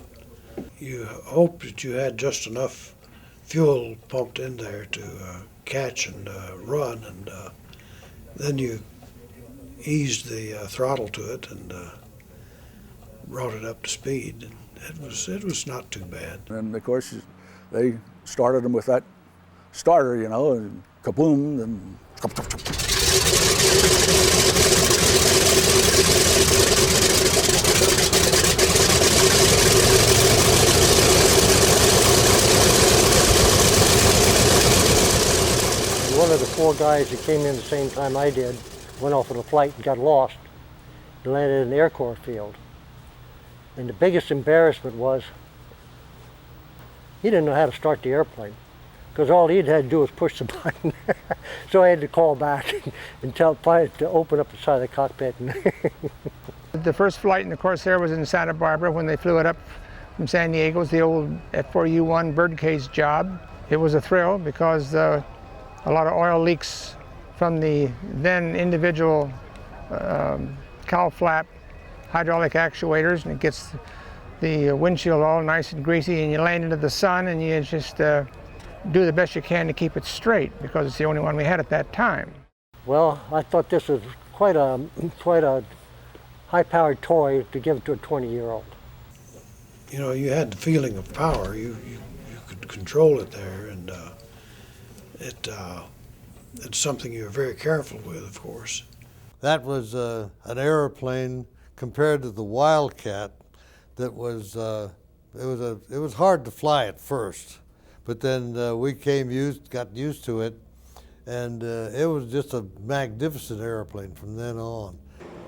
You hoped that you had just enough fuel pumped in there to catch and run, and then you eased the throttle to it and brought it up to speed. And it was not too bad. And of course, they started them with that starter, you know, and kaboom, and One of the 4 guys that came in the same time I did went off on a flight and got lost and landed in the Air Corps field. And the biggest embarrassment was he didn't know how to start the airplane, because all he'd had to do was push the button. So I had to call back and tell the pilot to open up the side of the cockpit. The first flight in the Corsair was in Santa Barbara when they flew it up from San Diego. It was the old F4U-1 birdcage job. It was a thrill because a lot of oil leaks from the then individual cowl flap hydraulic actuators, and it gets the windshield all nice and greasy, and you land into the sun and you just do the best you can to keep it straight, because it's the only one we had at that time. Well, I thought this was quite a high-powered toy to give to a 20-year-old. You know, you had the feeling of power. You could control it there, and it's something you were very careful with, of course. That was an airplane compared to the Wildcat. That was it was hard to fly at first, but then we got used to it, and it was just a magnificent airplane from then on.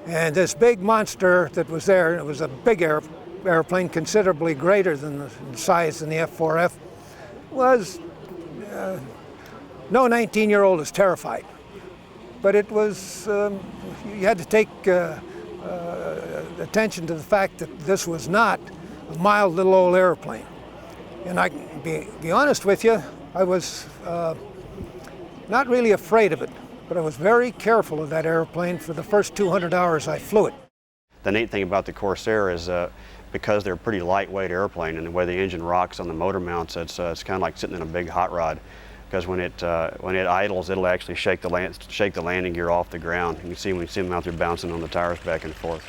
And this big monster that was there, it was a big airplane, considerably greater than the size in the F4F, was no 19-year-old is terrified. But it was, you had to take attention to the fact that this was not a mild little old airplane. And I can be honest with you, I was not really afraid of it, but I was very careful of that airplane for the first 200 hours I flew it. The neat thing about the Corsair is because they're a pretty lightweight airplane, and the way the engine rocks on the motor mounts, it's kind of like sitting in a big hot rod. Because when it idles, it'll actually shake the landing gear off the ground. You can see when you see them out there bouncing on the tires back and forth.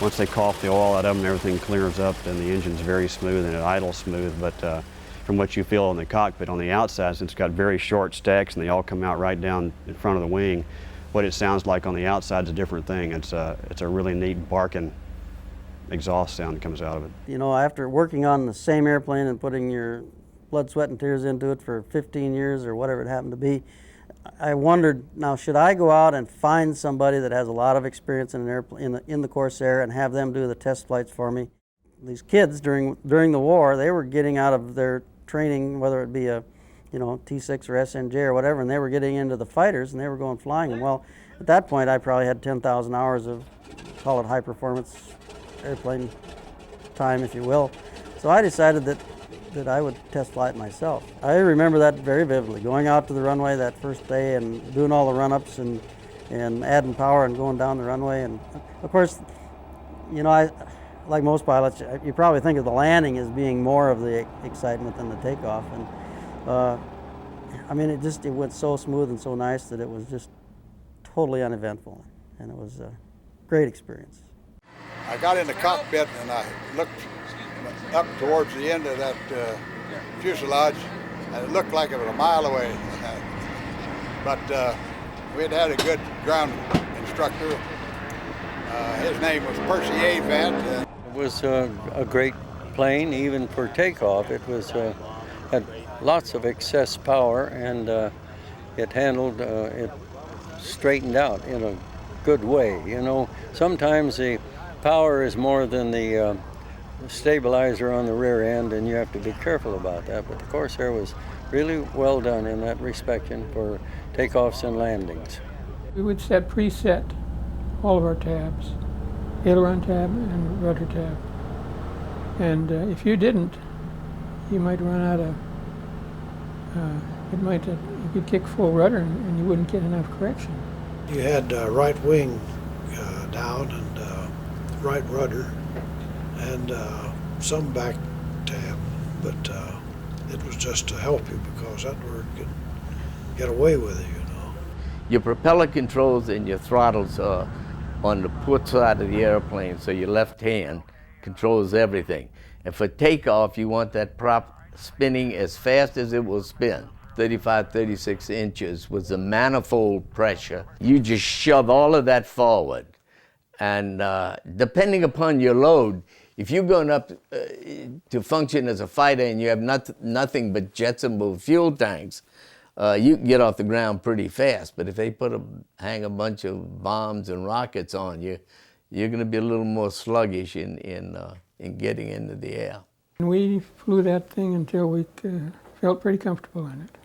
Once they cough the oil out of them and everything clears up, then the engine's very smooth and it idles smooth. But from what you feel in the cockpit on the outside, since it's got very short stacks and they all come out right down in front of the wing, what it sounds like on the outside is a different thing. It's a really neat barking exhaust sound that comes out of it. You know, after working on the same airplane and putting your blood, sweat, and tears into it for 15 years or whatever it happened to be, I wondered, now should I go out and find somebody that has a lot of experience in an airplane, in the Corsair, and have them do the test flights for me? These kids during the war, they were getting out of their training, whether it be a T6 or SMJ or whatever, and they were getting into the fighters and they were going flying. And well, at that point I probably had 10,000 hours of, call it high performance airplane time, if you will. So I decided that I would test fly it myself. I remember that very vividly, going out to the runway that first day and doing all the run-ups and adding power and going down the runway. And of course, you know, like most pilots, you probably think of the landing as being more of the excitement than the takeoff. And I mean, it went so smooth and so nice that it was just totally uneventful, and it was a great experience. I got in the cockpit and I looked up towards the end of that fuselage, and it looked like it was a mile away. But we'd had a good ground instructor. His name was Percy Avent. It was a great plane, even for takeoff. It was had lots of excess power, and it handled, it straightened out in a good way. You know, sometimes the power is more than the stabilizer on the rear end, and you have to be careful about that. But the Corsair was really well done in that respect for takeoffs and landings. We would set preset all of our tabs, aileron tab and rudder tab. And if you didn't, you might run out of, you could kick full rudder and you wouldn't get enough correction. You had right wing down and right rudder and some back tab, but it was just to help you because that bird could get away with it, you know. Your propeller controls and your throttles are on the port side of the airplane, so your left hand controls everything. And for takeoff, you want that prop spinning as fast as it will spin. 35, 36 inches with the manifold pressure. You just shove all of that forward. And depending upon your load, if you're going up to function as a fighter and you have nothing but jetsonable fuel tanks, you can get off the ground pretty fast. But if they hang a bunch of bombs and rockets on you, you're going to be a little more sluggish in getting into the air. And we flew that thing until we felt pretty comfortable in it.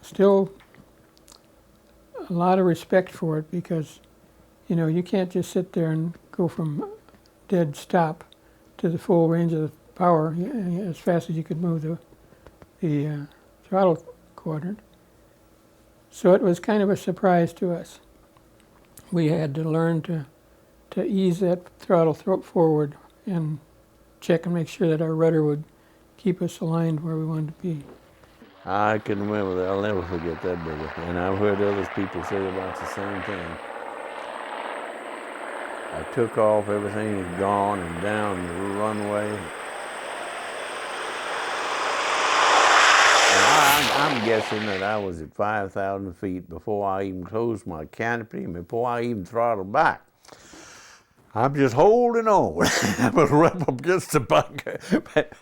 Still a lot of respect for it because, you know, you can't just sit there and go from dead stop to the full range of the power as fast as you could move the throttle quadrant. So it was kind of a surprise to us. We had to learn to ease that throttle forward and check and make sure that our rudder would keep us aligned where we wanted to be. I can remember that. I'll never forget that bit. And I've heard other people say about the same thing. I took off, everything was gone, and down the runway. And I'm guessing that I was at 5,000 feet before I even closed my canopy and before I even throttled back. I'm just holding on. I was right up against the back,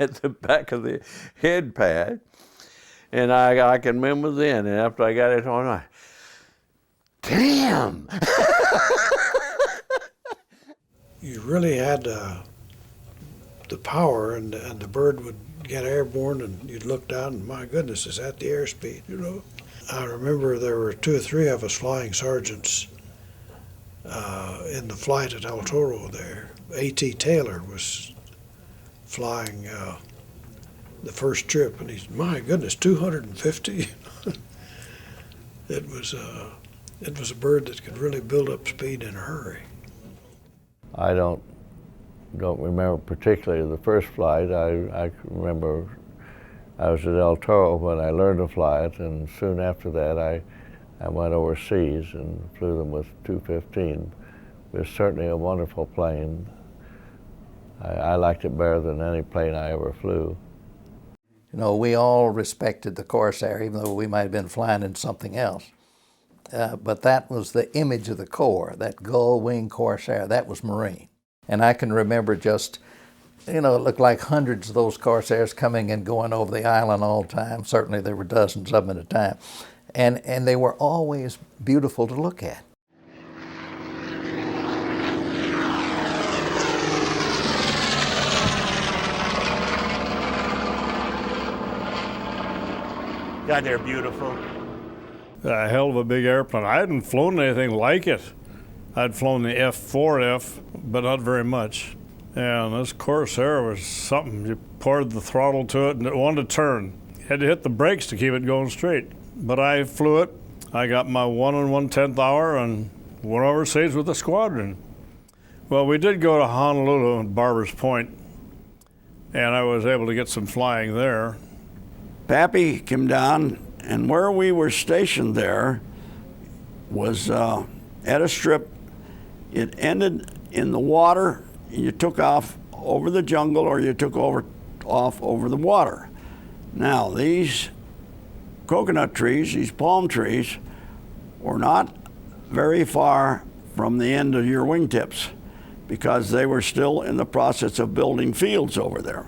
at the back of the head pad. And I can remember then, and after I got it on, I, damn! You really had the power, and the bird would get airborne, and you'd look down, and my goodness, is that the airspeed, you know? I remember there were 2 or 3 of us flying sergeants in the flight at El Toro there. A.T. Taylor was flying the first trip, and he's, my goodness, 250. It was a bird that could really build up speed in a hurry. I don't remember particularly the first flight. I remember I was at El Toro when I learned to fly it, and soon after that I went overseas and flew them with 215. It was certainly a wonderful plane. I liked it better than any plane I ever flew. You know, we all respected the Corsair, even though we might have been flying in something else. But that was the image of the Corps, that gull-wing Corsair, that was Marine. And I can remember just, you know, it looked like hundreds of those Corsairs coming and going over the island all the time. Certainly there were dozens of them at a time. And they were always beautiful to look at. God, they're beautiful. A hell of a big airplane. I hadn't flown anything like it. I'd flown the F4F, but not very much. And this Corsair was something. You poured the throttle to it and it wanted to turn. You had to hit the brakes to keep it going straight. But I flew it. I got my 1 1/10 hour and went overseas with the squadron. Well, we did go to Honolulu and Barbers Point, and I was able to get some flying there. Pappy came down, and where we were stationed there was at a strip. It ended in the water. You took off over the jungle, or you took off over the water. Now, these coconut trees, these palm trees, were not very far from the end of your wingtips because they were still in the process of building fields over there.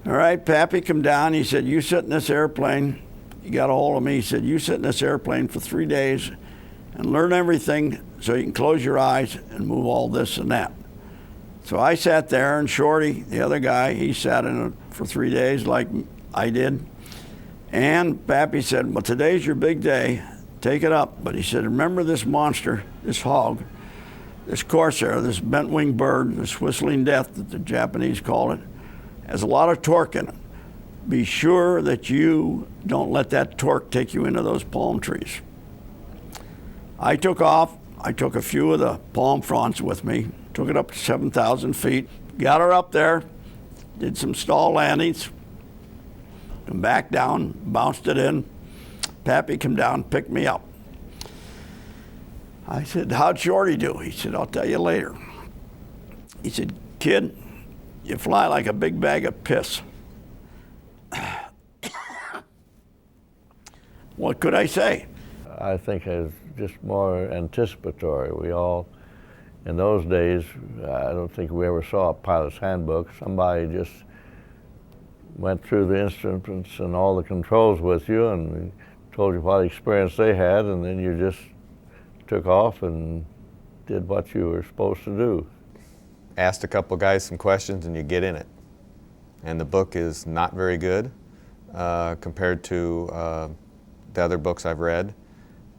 All right, Pappy come down. He said, you sit in this airplane. He got a hold of me. He said, you sit in this airplane for 3 days and learn everything so you can close your eyes and move all this and that. So I sat there, and Shorty, the other guy, he sat in it for 3 days like I did. And Pappy said, well, today's your big day. take it up. But he said, remember this monster, this hog, this Corsair, this bent-winged bird, this whistling death that the Japanese call it, has a lot of torque in it. Be sure that you don't let that torque take you into those palm trees. I took off. I took a few of the palm fronds with me, took it up to 7,000 feet, got her up there, did some stall landings, come back down, bounced it in. Pappy come down, picked me up. I said, how'd Shorty do? He said, I'll tell you later. He said, kid, you fly like a big bag of piss. What could I say? I think it's just more anticipatory. We all, in those days, I don't think we ever saw a pilot's handbook. Somebody just went through the instruments and all the controls with you and told you what experience they had, and then you just took off and did what you were supposed to do. Asked a couple guys some questions and you get in it. And the book is not very good compared to the other books I've read.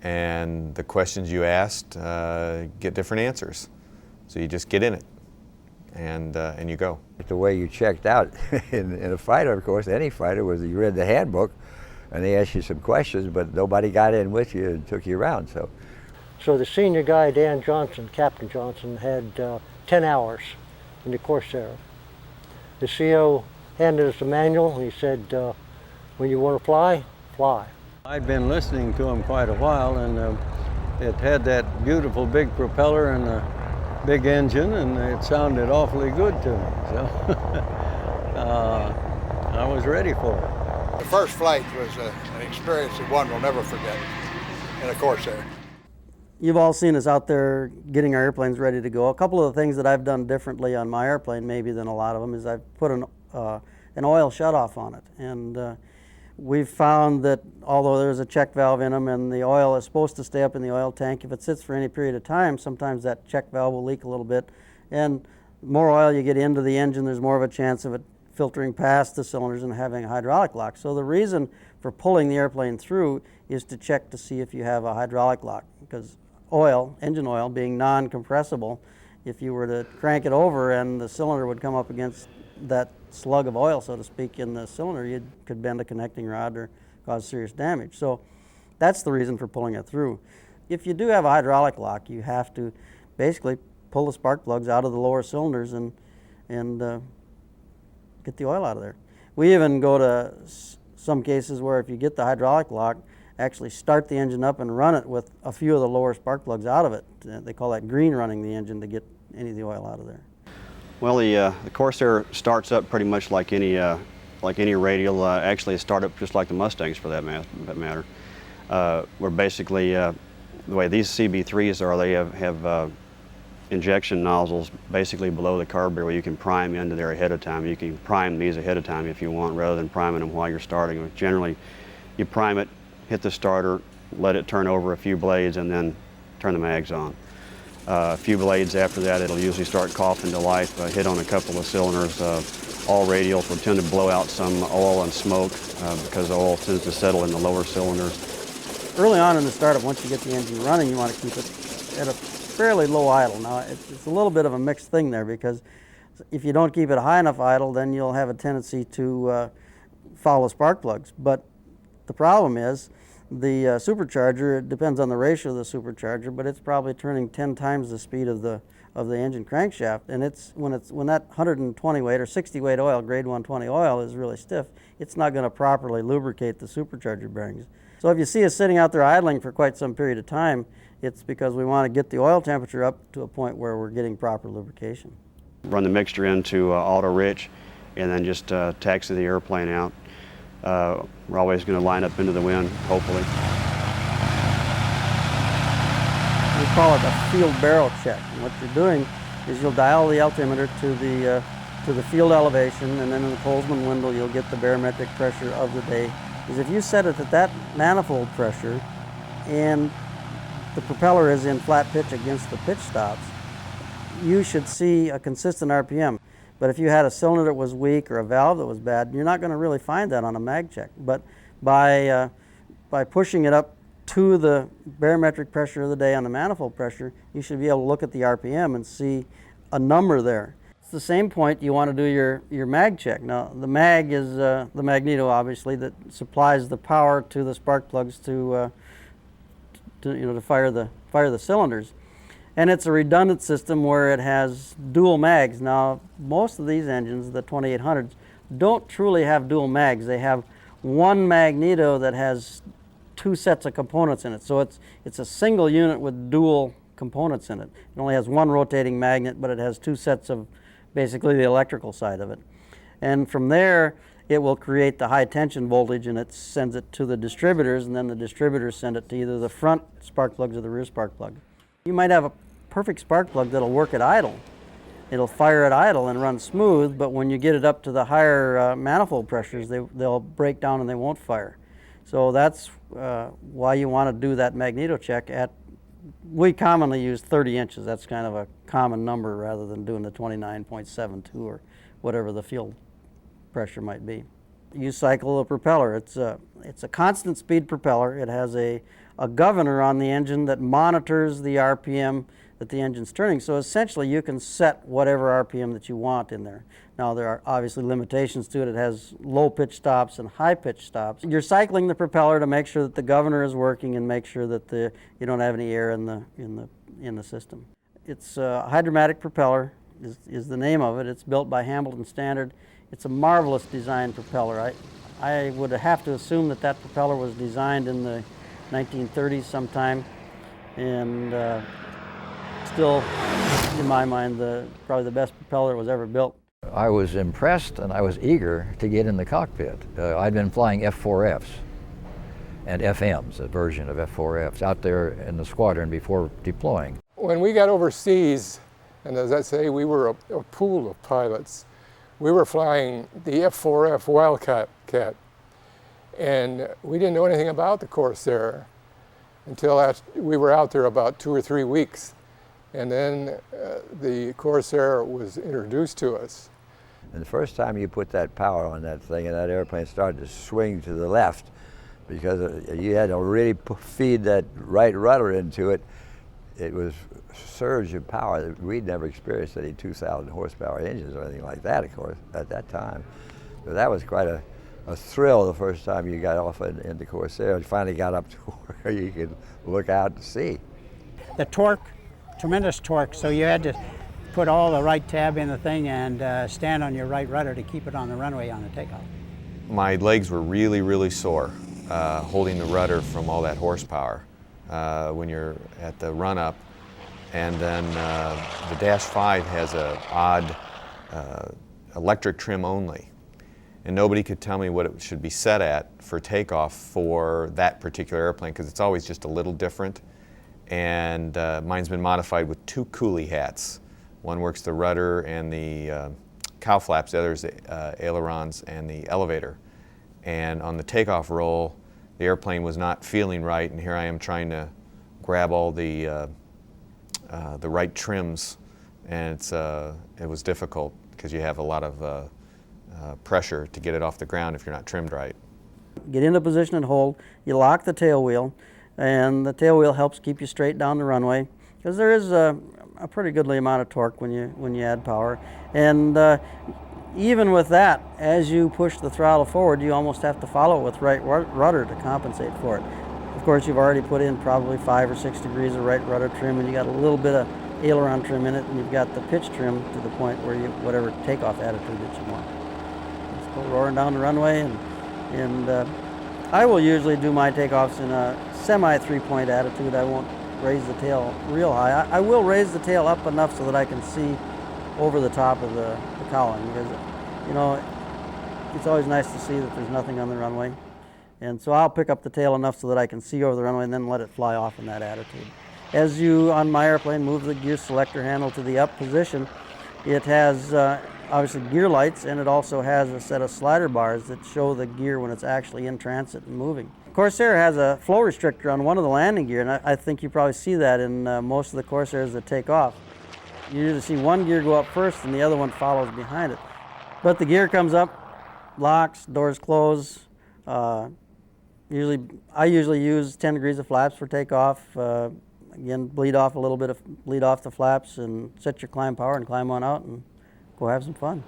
And the questions you asked get different answers. So you just get in it and you go. The way you checked out in a fighter, of course, any fighter, was you read the handbook and they asked you some questions, but nobody got in with you and took you around. So the senior guy, Dan Johnson, Captain Johnson, had 10 hours in the Corsair. The CO handed us a manual and he said, when you want to fly, fly. I'd been listening to him quite a while, and it had that beautiful big propeller and a big engine, and it sounded awfully good to me. So I was ready for it. The first flight was an experience that one will never forget in a Corsair. You've all seen us out there getting our airplanes ready to go. A couple of the things that I've done differently on my airplane, maybe than a lot of them, is I've put an oil shutoff on it. And we've found that although there's a check valve in them and the oil is supposed to stay up in the oil tank, if it sits for any period of time, sometimes that check valve will leak a little bit. And the more oil you get into the engine, there's more of a chance of it filtering past the cylinders and having a hydraulic lock. So the reason for pulling the airplane through is to check to see if you have a hydraulic lock, because oil, engine oil, being non-compressible, if you were to crank it over and the cylinder would come up against that slug of oil, so to speak, in the cylinder, you could bend a connecting rod or cause serious damage. So that's the reason for pulling it through. If you do have a hydraulic lock, you have to basically pull the spark plugs out of the lower cylinders and get the oil out of there. We even go to some cases where if you get the hydraulic lock, actually start the engine up and run it with a few of the lower spark plugs out of it. They call that green running the engine to get any of the oil out of there. Well, the Corsair starts up pretty much like any radial. Actually, it starts up just like the Mustangs, for that matter. Where basically, the way these CB3s are, they have injection nozzles basically below the carburetor where you can prime into there ahead of time. You can prime these ahead of time if you want, rather than priming them while you're starting. Generally, you prime it, hit the starter, let it turn over a few blades, and then turn the mags on. A few blades after that, it'll usually start coughing to life, hit on a couple of cylinders. All radials will tend to blow out some oil and smoke because the oil tends to settle in the lower cylinders. Early on in the startup, once you get the engine running, you want to keep it at a fairly low idle. Now, it's a little bit of a mixed thing there, because if you don't keep it high enough idle, then you'll have a tendency to foul the spark plugs. But the problem is, the supercharger, it depends on the ratio of the supercharger, but it's probably turning 10 times the speed of the engine crankshaft, and when that 120 weight or 60 weight oil, grade 120 oil, is really stiff, it's not going to properly lubricate the supercharger bearings. So if you see us sitting out there idling for quite some period of time, it's because we want to get the oil temperature up to a point where we're getting proper lubrication. Run the mixture into auto rich and then just taxi the airplane out. We're always going to line up into the wind, hopefully. We call it a field barrel check. And what you're doing is you'll dial the altimeter to the field elevation, and then in the Colesman window you'll get the barometric pressure of the day. Because if you set it at that manifold pressure and the propeller is in flat pitch against the pitch stops, you should see a consistent RPM. But if you had a cylinder that was weak or a valve that was bad, you're not going to really find that on a mag check. But by pushing it up to the barometric pressure of the day on the manifold pressure, you should be able to look at the RPM and see a number there. It's the same point you want to do your mag check. Now, the mag is the magneto, obviously, that supplies the power to the spark plugs to fire the cylinders. And it's a redundant system where it has dual mags. Now, most of these engines, the 2800s, don't truly have dual mags. They have one magneto that has two sets of components in it. So it's a single unit with dual components in it. It only has one rotating magnet, but it has two sets of basically the electrical side of it. And from there, it will create the high tension voltage, and it sends it to the distributors, and then the distributors send it to either the front spark plugs or the rear spark plug. You might have a perfect spark plug that'll work at idle. It'll fire at idle and run smooth, but when you get it up to the higher manifold pressures, they'll break down and they won't fire. So that's why you want to do that magneto check at, we commonly use 30 inches. That's kind of a common number rather than doing the 29.72 or whatever the field pressure might be. You cycle the propeller. It's a constant speed propeller. It has a governor on the engine that monitors the RPM that the engine's turning. So essentially you can set whatever RPM that you want in there. Now there are obviously limitations to it. It has low pitch stops and high pitch stops. You're cycling the propeller to make sure that the governor is working and make sure that you don't have any air in the system. It's a hydromatic propeller is the name of it. It's built by Hamilton Standard. It's a marvelous design propeller. I would have to assume that propeller was designed in the 1930s sometime, and still, in my mind, probably the best propeller that was ever built. I was impressed and I was eager to get in the cockpit. I'd been flying F4Fs and FMs, a version of F4Fs, out there in the squadron before deploying. When we got overseas, and as I say, we were a pool of pilots, we were flying the F4F Wildcat, and we didn't know anything about the Corsair until we were out there about 2 or 3 weeks. And then the Corsair was introduced to us. And the first time you put that power on that thing and that airplane started to swing to the left, because you had to really feed that right rudder into it, it was a surge of power that we'd never experienced any 2,000 horsepower engines or anything like that, of course, at that time. So that was quite a thrill the first time you got off in the Corsair and finally got up to where you could look out and see. The torque, tremendous torque, so you had to put all the right tab in the thing and stand on your right rudder to keep it on the runway on the takeoff. My legs were really, really sore holding the rudder from all that horsepower when you're at the run-up. And then the Dash 5 has an odd electric trim only. And nobody could tell me what it should be set at for takeoff for that particular airplane, because it's always just a little different. And mine's been modified with 2 coolie hats. One works the rudder and the cow flaps, the other is the ailerons and the elevator. And on the takeoff roll, the airplane was not feeling right, and here I am trying to grab all the right trims, and it was difficult because you have a lot of pressure to get it off the ground if you're not trimmed right. Get into position and hold. You lock the tail wheel, and the tail wheel helps keep you straight down the runway, because there is a pretty goodly amount of torque when you add power. And even with that, as you push the throttle forward, you almost have to follow it with right rudder to compensate for it. Of course, you've already put in probably 5 or 6 degrees of right rudder trim, and you got a little bit of aileron trim in it, and you've got the pitch trim to the point where you whatever takeoff attitude that you want. Just go roaring down the runway, and I will usually do my takeoffs in a semi 3-point attitude. I won't raise the tail real high. I will raise the tail up enough so that I can see over the top of the cowling, because it's always nice to see that there's nothing on the runway. And so I'll pick up the tail enough so that I can see over the runway and then let it fly off in that attitude. As you, on my airplane, move the gear selector handle to the up position, it has obviously gear lights, and it also has a set of slider bars that show the gear when it's actually in transit and moving. Corsair has a flow restrictor on one of the landing gear, and I think you probably see that in most of the Corsairs that take off. You usually see one gear go up first and the other one follows behind it. But the gear comes up, locks, doors close, I usually use 10 degrees of flaps for takeoff. Again, bleed off the flaps and set your climb power and climb on out and go have some fun.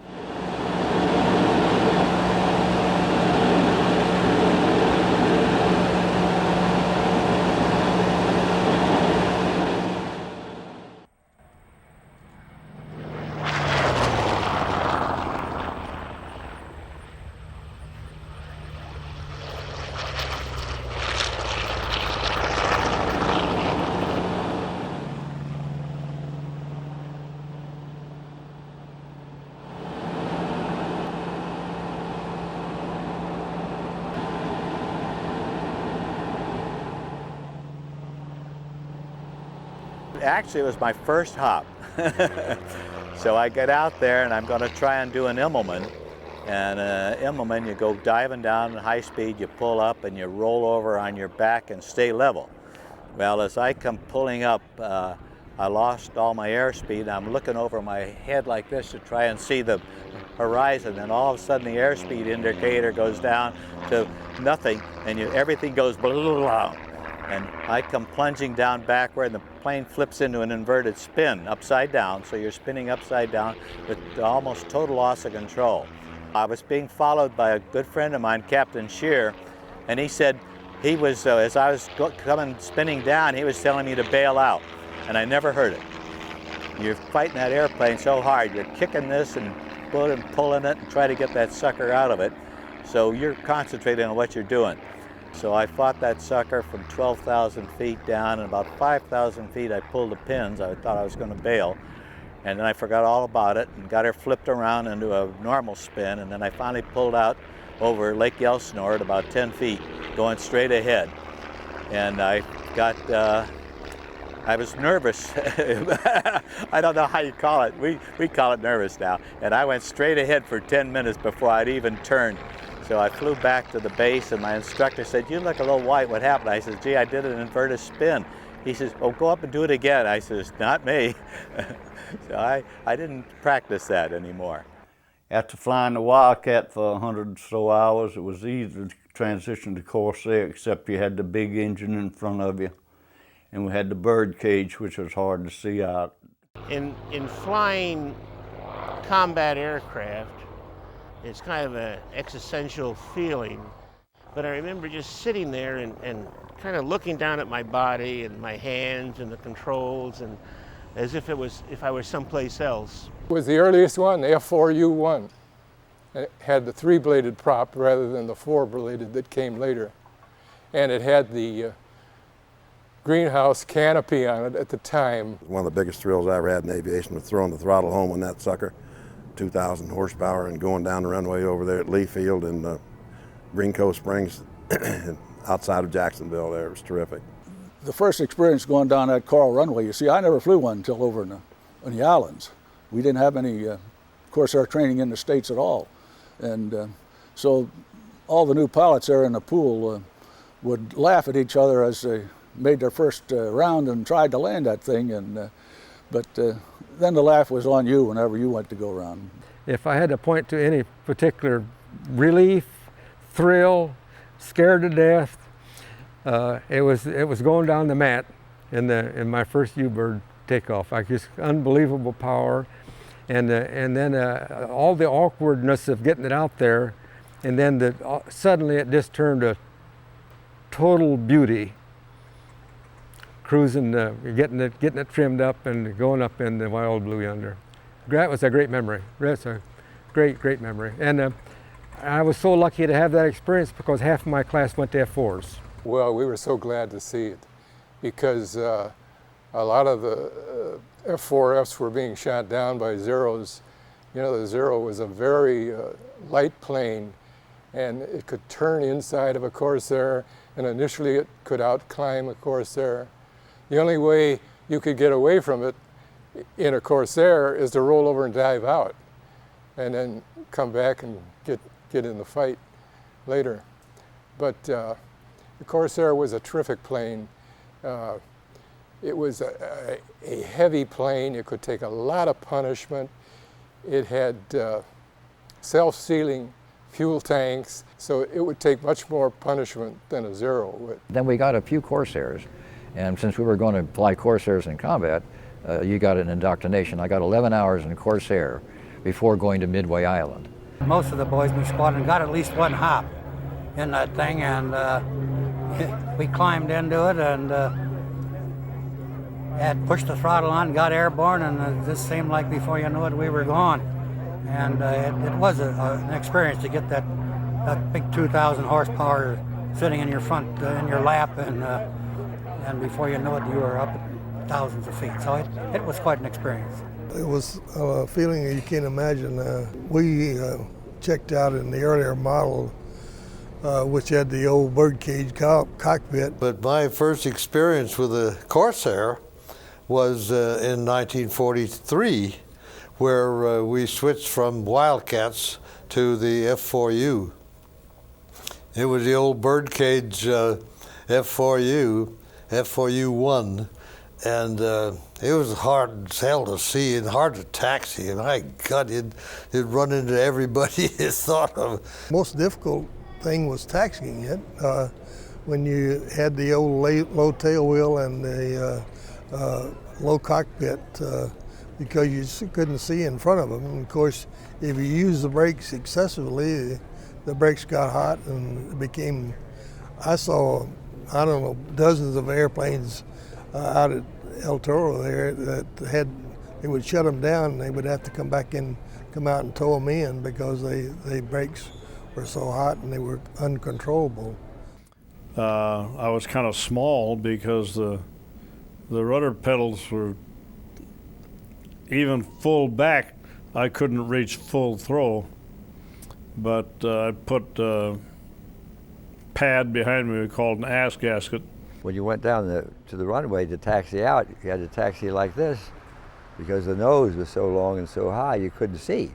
Actually, it was my first hop. So I get out there and I'm going to try and do an Immelman. And Immelman, you go diving down at high speed, you pull up and you roll over on your back and stay level. Well, as I come pulling up, I lost all my airspeed. I'm looking over my head like this to try and see the horizon, and all of a sudden the airspeed indicator goes down to nothing, and everything goes blah, blah, blah. And I come plunging down backward, and the plane flips into an inverted spin, upside down, so you're spinning upside down with almost total loss of control. I was being followed by a good friend of mine, Captain Shear, and he said he was, as I was spinning down, he was telling me to bail out, and I never heard it. You're fighting that airplane so hard, you're kicking this and pulling it and trying to get that sucker out of it, so you're concentrating on what you're doing. So I fought that sucker from 12,000 feet down, and about 5,000 feet I pulled the pins. I thought I was going to bail, and then I forgot all about it and got her flipped around into a normal spin, and then I finally pulled out over Lake Elsinore at about 10 feet, going straight ahead. And I got, I was nervous. I don't know how you call it. We call it nervous now. And I went straight ahead for 10 minutes before I'd even turned. So I flew back to the base, and my instructor said, "You look a little white, what happened?" I said, "Gee, I did an inverted spin." He says, "Oh, go up and do it again." I says, "Not me." So I didn't practice that anymore. After flying the Wildcat for 100 or so hours, it was easy to transition to Corsair, except you had the big engine in front of you. And we had the bird cage, which was hard to see out. In flying combat aircraft, it's kind of an existential feeling. But I remember just sitting there and kind of looking down at my body and my hands and the controls, and as if I were someplace else. It was the earliest one, the F4U1. It had the 3-bladed prop rather than the 4-bladed that came later. And it had the greenhouse canopy on it at the time. One of the biggest thrills I ever had in aviation was throwing the throttle home on that sucker, 2,000 horsepower, and going down the runway over there at Lee Field in Green Cove Springs outside of Jacksonville there. It was terrific. The first experience going down that Coral runway, you see, I never flew one until over in the islands. We didn't have any Corsair training in the States at all. And so all the new pilots there in the pool would laugh at each other as they made their first round and tried to land that thing. But then the laugh was on you whenever you went to go around. If I had to point to any particular relief, thrill, scared to death, it was going down the mat in my first U-bird takeoff. Just unbelievable power, and then all the awkwardness of getting it out there, and then suddenly it just turned to total beauty. Cruising, getting it trimmed up and going up in the wild blue yonder. That was a great memory. That's a great memory. And I was so lucky to have that experience because half of my class went to F4s. Well, we were so glad to see it because a lot of the F4Fs were being shot down by Zeros. You know, the Zero was a very light plane, and it could turn inside of a Corsair, and initially it could outclimb a Corsair. The only way you could get away from it in a Corsair is to roll over and dive out and then come back and get in the fight later. But the Corsair was a terrific plane. It was a heavy plane. It could take a lot of punishment. It had self-sealing fuel tanks, so it would take much more punishment than a Zero would. Then we got a few Corsairs, and since we were going to fly Corsairs in combat, you got an indoctrination. I got 11 hours in Corsair before going to Midway Island. Most of the boys in the squadron got at least one hop in that thing, and we climbed into it and had pushed the throttle on, got airborne, and it just seemed like before you knew it, we were gone. And it was an experience to get that big 2,000 horsepower sitting in your front, in your lap, and before you knew it, you were up at thousands of feet. So it was quite an experience. It was a feeling you can't imagine. We checked out in the earlier model, which had the old birdcage cockpit. But my first experience with a Corsair was in 1943, where we switched from Wildcats to the F4U. It was the old birdcage F4U, F4U-1, and it was hard as hell to see and hard to taxi. And my God, it'd run into everybody you thought of. Most difficult thing was taxiing it. When you had the old low tail wheel and the low cockpit, because you just couldn't see in front of them. And of course, if you used the brakes excessively, the brakes got hot and it became, I saw, I don't know, dozens of airplanes out at El Toro there that they would shut them down and they would have to come out and tow them in because the brakes were so hot and they were uncontrollable. I was kind of small because the rudder pedals were even full back. I couldn't reach full throw, but I put a pad behind me we called an ass gasket. When you went down to the runway to taxi out, you had to taxi like this because the nose was so long and so high you couldn't see.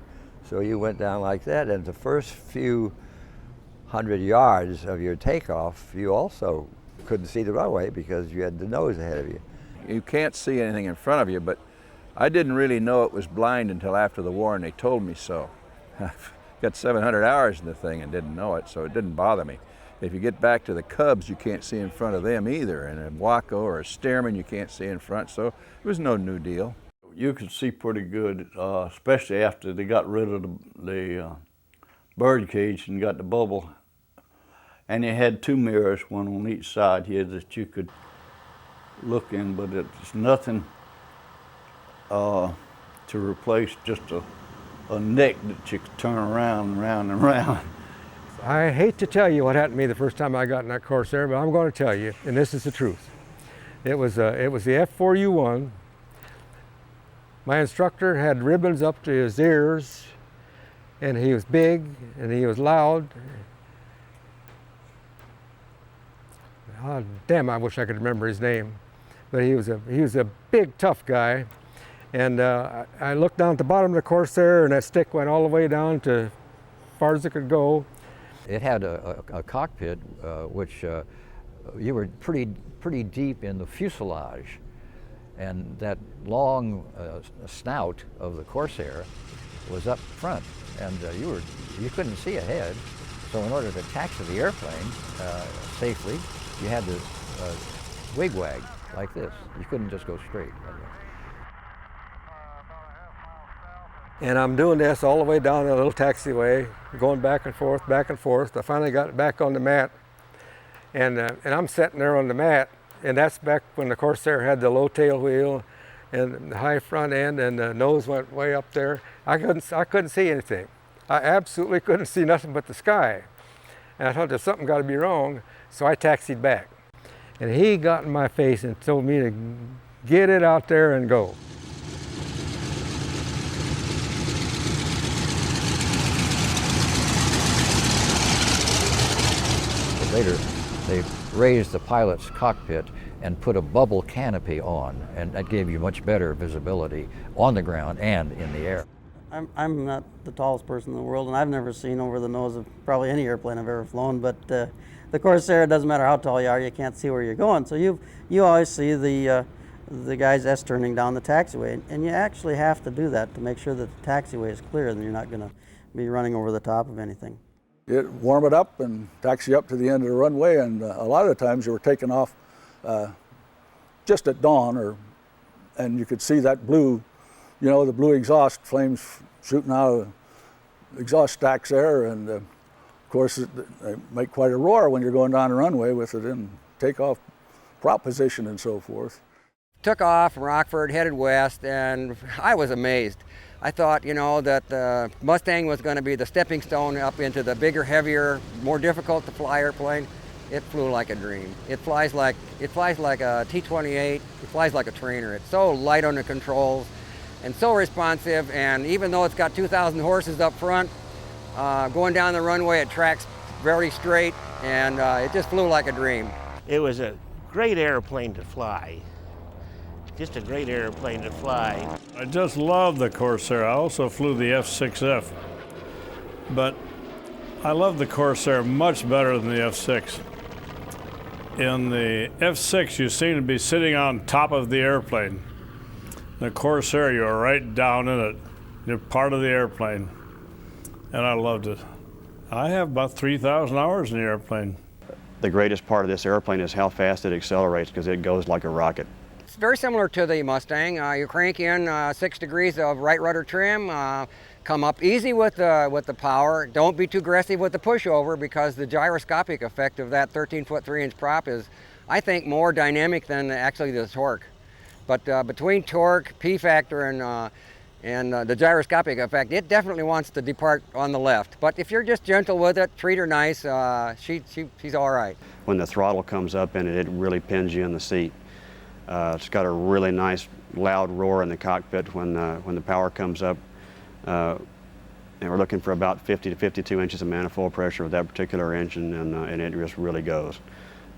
So you went down like that, and the first few 100 yards of your takeoff, you also couldn't see the runway because you had the nose ahead of you. You can't see anything in front of you, but I didn't really know it was blind until after the war, and they told me so. I've got 700 hours in the thing and didn't know it, so it didn't bother me. If you get back to the Cubs, you can't see in front of them either, and a Waco or a Stearman, you can't see in front, so it was no new deal. You could see pretty good, especially after they got rid of the bird cage and got the bubble. And they had two mirrors, one on each side here that you could look in, but it's nothing to replace just a neck that you could turn around and round and round. I hate to tell you what happened to me the first time I got in that Corsair, but I'm going to tell you, and this is the truth. It was the F4U-1. My instructor had ribbons up to his ears, and he was big, and he was loud. Oh, damn, I wish I could remember his name. But he was a big, tough guy. And I looked down at the bottom of the Corsair, and that stick went all the way down to as far as it could go. It had a cockpit which you were pretty deep in the fuselage, and that long snout of the Corsair was up front, and you couldn't see ahead. So in order to taxi the airplane safely, you had to wig-wag like this. You couldn't just go straight. And I'm doing this all the way down the little taxiway, going back and forth, back and forth. I finally got back on the mat, and I'm sitting there on the mat, and that's back when the Corsair had the low tail wheel and the high front end, and the nose went way up there. I couldn't see anything. I absolutely couldn't see nothing but the sky. And I thought there's something got to be wrong, so I taxied back. And he got in my face and told me to get it out there and go. Later, they raised the pilot's cockpit and put a bubble canopy on, and that gave you much better visibility on the ground and in the air. I'm not the tallest person in the world, and I've never seen over the nose of probably any airplane I've ever flown, but the Corsair, it doesn't matter how tall you are, you can't see where you're going. So you always see the guys S-turning down the taxiway, and you actually have to do that to make sure that the taxiway is clear and you're not going to be running over the top of anything. warm it up and taxi up to the end of the runway, and a lot of the times you were taking off just at dawn, and you could see that blue, the blue exhaust flames shooting out of the exhaust stacks there, and of course they make quite a roar when you're going down the runway with it in takeoff prop position and so forth. Took off from Rockford, headed west, and I was amazed. I thought, that the Mustang was going to be the stepping stone up into the bigger, heavier, more difficult to fly airplane. It flew like a dream. It flies like a T-28. It flies like a trainer. It's so light on the controls and so responsive. And even though it's got 2,000 horses up front, going down the runway, it tracks very straight, and it just flew like a dream. It was a great airplane to fly. Just a great airplane to fly. I just love the Corsair. I also flew the F6F, but I love the Corsair much better than the F6. In the F6, you seem to be sitting on top of the airplane. The Corsair, you're right down in it. You're part of the airplane, and I loved it. I have about 3,000 hours in the airplane. The greatest part of this airplane is how fast it accelerates, because it goes like a rocket. It's very similar to the Mustang. You crank in 6 degrees of right rudder trim, come up easy with the power. Don't be too aggressive with the pushover, because the gyroscopic effect of that 13-foot 3-inch prop is, I think, more dynamic than actually the torque. But between torque, P factor, and the gyroscopic effect, it definitely wants to depart on the left. But if you're just gentle with it, treat her nice, she's all right. When the throttle comes up in it, it really pins you in the seat. It's got a really nice loud roar in the cockpit when the power comes up. And we're looking for about 50 to 52 inches of manifold pressure with that particular engine, and it just really goes.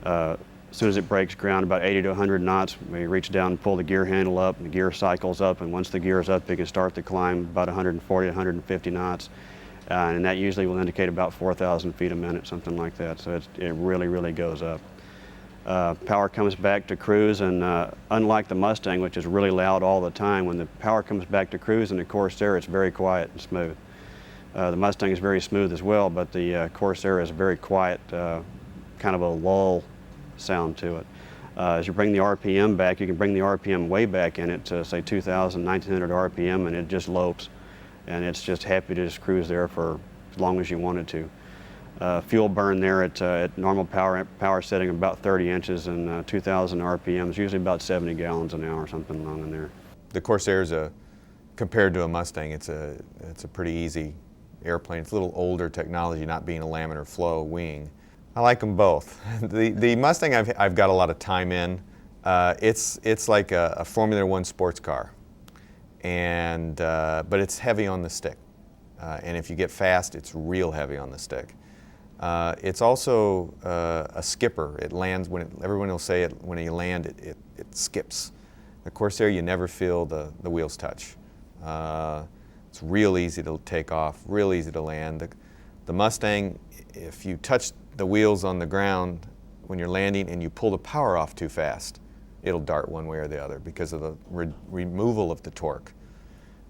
As soon as it breaks ground, about 80 to 100 knots, we reach down and pull the gear handle up, and the gear cycles up, and once the gear is up, it can start to climb about 140 to 150 knots. And that usually will indicate about 4,000 feet a minute, something like that. So it really, really goes up. Power comes back to cruise, and unlike the Mustang, which is really loud all the time, when the power comes back to cruise in the Corsair, it's very quiet and smooth. The Mustang is very smooth as well, but the Corsair is very quiet, kind of a lull sound to it. As you bring the RPM back, you can bring the RPM way back in it to say 2,000, 1,900 RPM, and it just lopes, and it's just happy to just cruise there for as long as you wanted to. Fuel burn there at normal power setting about 30 inches and 2,000 RPMs, usually about 70 gallons an hour, something along in there. The Corsair is compared to a Mustang, it's a pretty easy airplane. It's a little older technology, not being a laminar flow wing. I like them both. The Mustang I've got a lot of time in. It's like a Formula One sports car, but it's heavy on the stick. And if you get fast, it's real heavy on the stick. It's also a skipper. It lands everyone will say it when you land. It skips. The Corsair, you never feel the wheels touch. It's real easy to take off, real easy to land. The Mustang, if you touch the wheels on the ground when you're landing and you pull the power off too fast, it'll dart one way or the other because of the removal of the torque.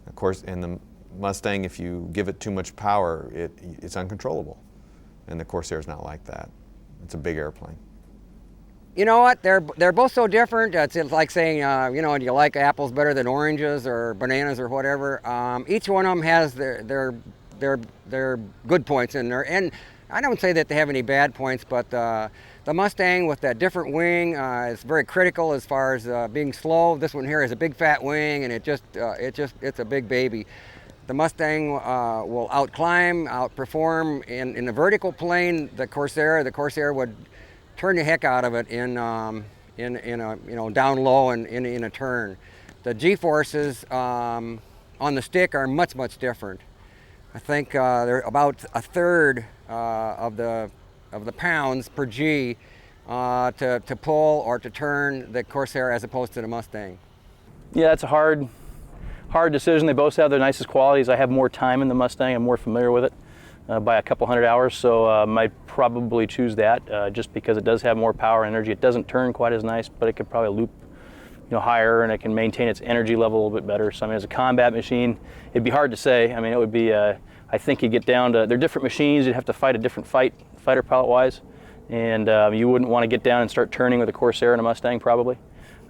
Of course, in the Mustang, if you give it too much power, it's uncontrollable. And the Corsair is not like that. It's a big airplane. You know what? They're both so different. It's like saying, do you like apples better than oranges or bananas or whatever? Each one of them has their good points in there, and I don't say that they have any bad points, but the Mustang with that different wing is very critical as far as being slow. This one here has a big fat wing, and it's a big baby. The Mustang will outclimb, outperform in the vertical plane. The Corsair would turn the heck out of it in a down low and in a turn. The G-forces on the stick are much different. I think they're about a third of the pounds per G to pull or to turn the Corsair as opposed to the Mustang. Yeah, it's a hard decision. They both have their nicest qualities. I have more time in the Mustang. I'm more familiar with it by a couple hundred hours, so I might probably choose that just because it does have more power and energy. It doesn't turn quite as nice, but it could probably loop higher, and it can maintain its energy level a little bit better. So I mean, as a combat machine, it'd be hard to say. I mean, it would be I I think you get down to, they're different machines, you'd have to fight a different fight, fighter pilot-wise, and you wouldn't want to get down and start turning with a Corsair and a Mustang probably.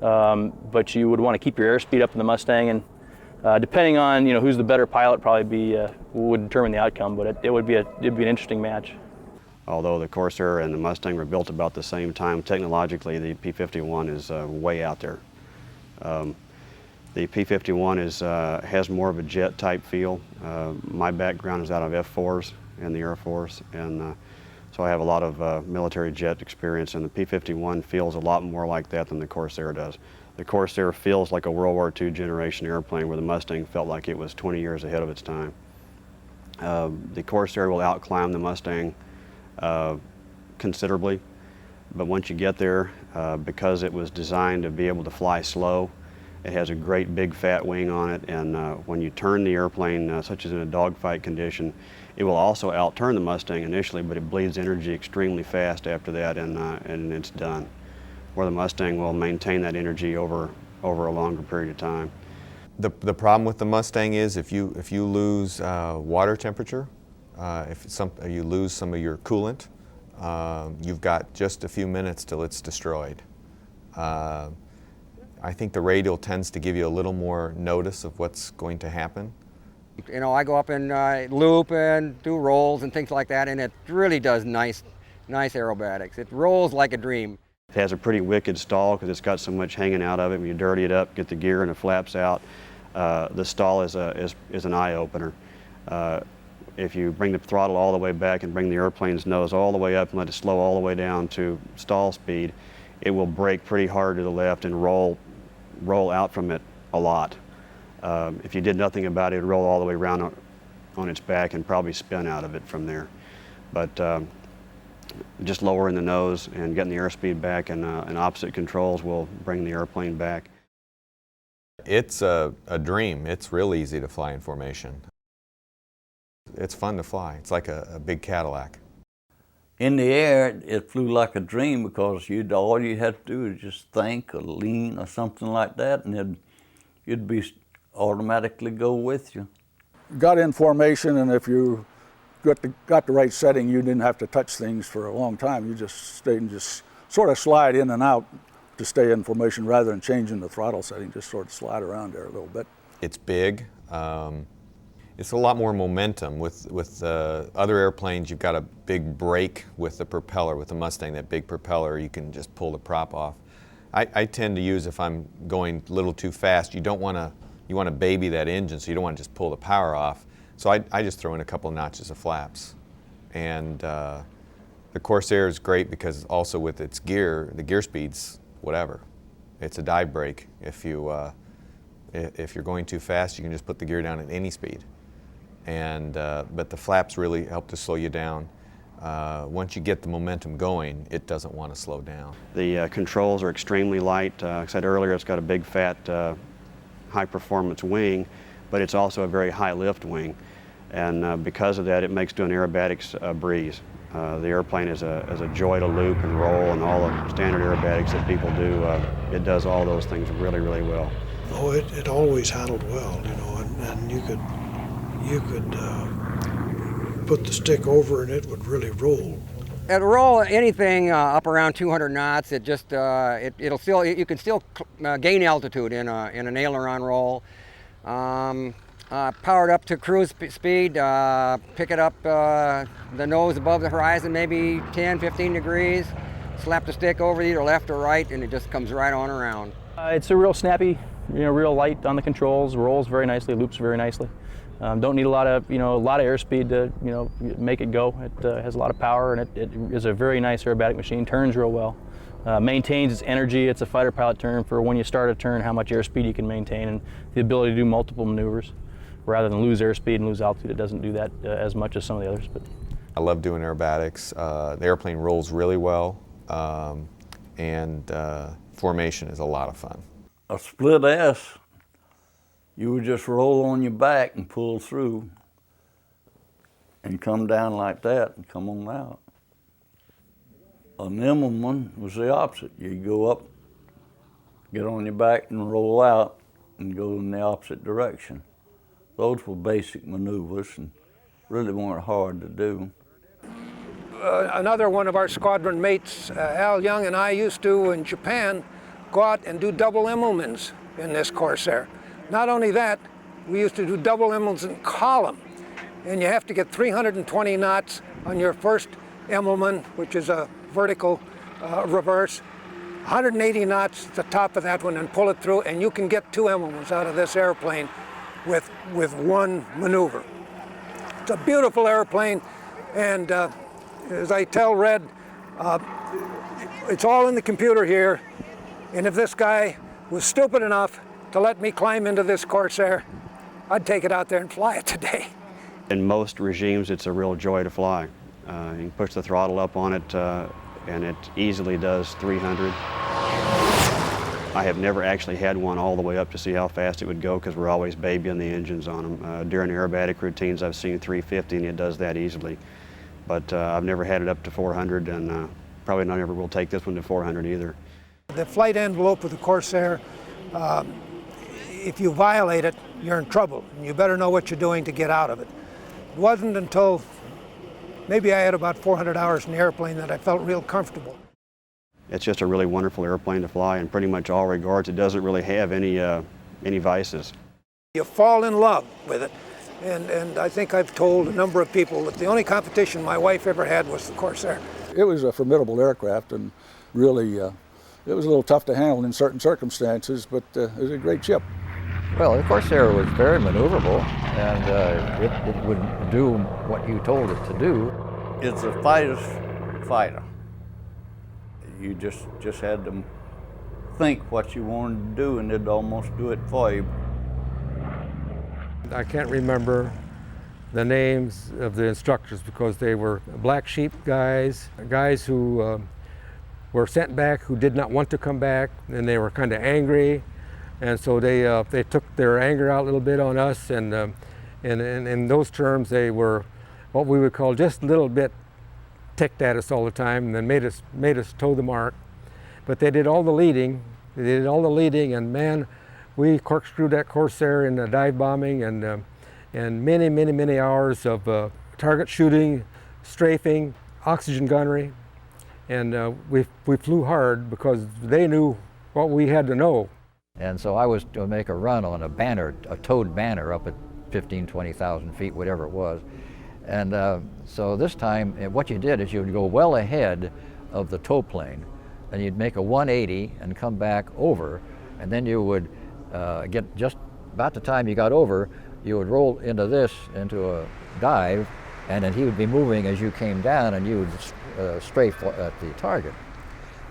But you would want to keep your airspeed up in the Mustang, and depending on who's the better pilot, probably would determine the outcome. But it'd be an interesting match. Although the Corsair and the Mustang were built about the same time, technologically the P-51 is way out there. The P-51 has more of a jet type feel. My background is out of F-4s in the Air Force, and so I have a lot of military jet experience, and the P-51 feels a lot more like that than the Corsair does. The Corsair feels like a World War II generation airplane, where the Mustang felt like it was 20 years ahead of its time. The Corsair will outclimb the Mustang considerably, but once you get there, because it was designed to be able to fly slow, it has a great big fat wing on it, and when you turn the airplane, such as in a dogfight condition, it will also outturn the Mustang initially, but it bleeds energy extremely fast after that, and it's done. Where the Mustang will maintain that energy over a longer period of time. The problem with the Mustang is if you lose water temperature, you lose some of your coolant, you've got just a few minutes till it's destroyed. I think the radial tends to give you a little more notice of what's going to happen. I go up and loop and do rolls and things like that, and it really does nice aerobatics. It rolls like a dream. It has a pretty wicked stall because it's got so much hanging out of it. When you dirty it up, get the gear and the flaps out, the stall is an eye-opener. If you bring the throttle all the way back and bring the airplane's nose all the way up and let it slow all the way down to stall speed, it will brake pretty hard to the left and roll out from it a lot. If you did nothing about it, it'd roll all the way around on its back and probably spin out of it from there. But just lowering the nose and getting the airspeed back and opposite controls will bring the airplane back. It's a dream. It's real easy to fly in formation. It's fun to fly. It's like a big Cadillac. In the air, it flew like a dream because all you had to do is just think or lean or something like that, and you'd be automatically go with you. Got in formation, and if you got the right setting, you didn't have to touch things for a long time. You just stayed and just sort of slide in and out to stay in formation rather than changing the throttle setting, just sort of slide around there a little bit. It's big. It's a lot more momentum. With other airplanes, you've got a big brake with the propeller. With the Mustang, that big propeller, you can just pull the prop off. I tend to use, if I'm going a little too fast, you want to baby that engine, so you don't want to just pull the power off. So I just throw in a couple of notches of flaps. And the Corsair is great because also with its gear, the gear speed's whatever. It's a dive brake. If you're going too fast, you can just put the gear down at any speed. But the flaps really help to slow you down. Once you get the momentum going, it doesn't want to slow down. The controls are extremely light. Like I said earlier, it's got a big fat high-performance wing, but it's also a very high-lift wing. And because of that, it makes doing aerobatics a breeze. The airplane is a joy to loop and roll, and all the standard aerobatics that people do, it does all those things really, really well. Oh, it always handled well, and you could put the stick over and it would really roll. It'll roll anything up around 200 knots. It just you can still gain altitude in an aileron roll. Powered up to cruise speed, pick it up the nose above the horizon, maybe 10, 15 degrees. Slap the stick over either left or right, and it just comes right on around. It's a real snappy, real light on the controls. Rolls very nicely, loops very nicely. Don't need a lot of airspeed to make it go. It has a lot of power, and it is a very nice aerobatic machine. Turns real well. Maintains its energy. It's a fighter pilot term for when you start a turn, how much airspeed you can maintain, and the ability to do multiple maneuvers. Rather than lose airspeed and lose altitude, it doesn't do that as much as some of the others. But I love doing aerobatics. The airplane rolls really well, and formation is a lot of fun. A split S, you would just roll on your back and pull through and come down like that and come on out. A nimble one was the opposite. You'd go up, get on your back and roll out and go in the opposite direction. Those were basic maneuvers, and really weren't hard to do. Another one of our squadron mates, Al Young, and I used to, in Japan, go out and do double Immelmans in this Corsair. Not only that, we used to do double Immelmans in column, and you have to get 320 knots on your first Immelman, which is a vertical reverse, 180 knots at the top of that one, and pull it through, and you can get 2 Immelmans out of this airplane with one maneuver. It's a beautiful airplane, and as I tell Red, it's all in the computer here, and if this guy was stupid enough to let me climb into this Corsair, I'd take it out there and fly it today. In most regimes, it's a real joy to fly. You can push the throttle up on it, and it easily does 300. I have never actually had one all the way up to see how fast it would go because we're always babying the engines on them. During aerobatic routines, I've seen 350, and it does that easily. But I've never had it up to 400, and probably not ever will take this one to 400 either. The flight envelope of the Corsair, if you violate it, you're in trouble. And you better know what you're doing to get out of it. It wasn't until maybe I had about 400 hours in the airplane that I felt real comfortable. It's just a really wonderful airplane to fly in pretty much all regards. It doesn't really have any vices. You fall in love with it. And I think I've told a number of people that the only competition my wife ever had was the Corsair. It was a formidable aircraft, and really it was a little tough to handle in certain circumstances, but it was a great ship. Well, the Corsair was very maneuverable, and it would do what you told it to do. It's a fighter's fighter. You just had to think what you wanted to do, and it'd almost do it for you. I can't remember the names of the instructors because they were black sheep guys who were sent back who did not want to come back, and they were kind of angry, and so they took their anger out a little bit on us, and in those terms they were what we would call just a little bit ticked at us all the time, and then made us toe the mark. But they did all the leading. And man, we corkscrewed that Corsair in dive bombing and many hours of target shooting, strafing, oxygen gunnery, and we flew hard because they knew what we had to know. And so I was to make a run on a banner, a towed banner up at 15,000, 20,000 feet, whatever it was. And so this time, what you did is you would go well ahead of the tow plane, and you'd make a 180 and come back over, and then you would get just about the time you got over, you would roll into a dive, and then he would be moving as you came down, and you would strafe at the target.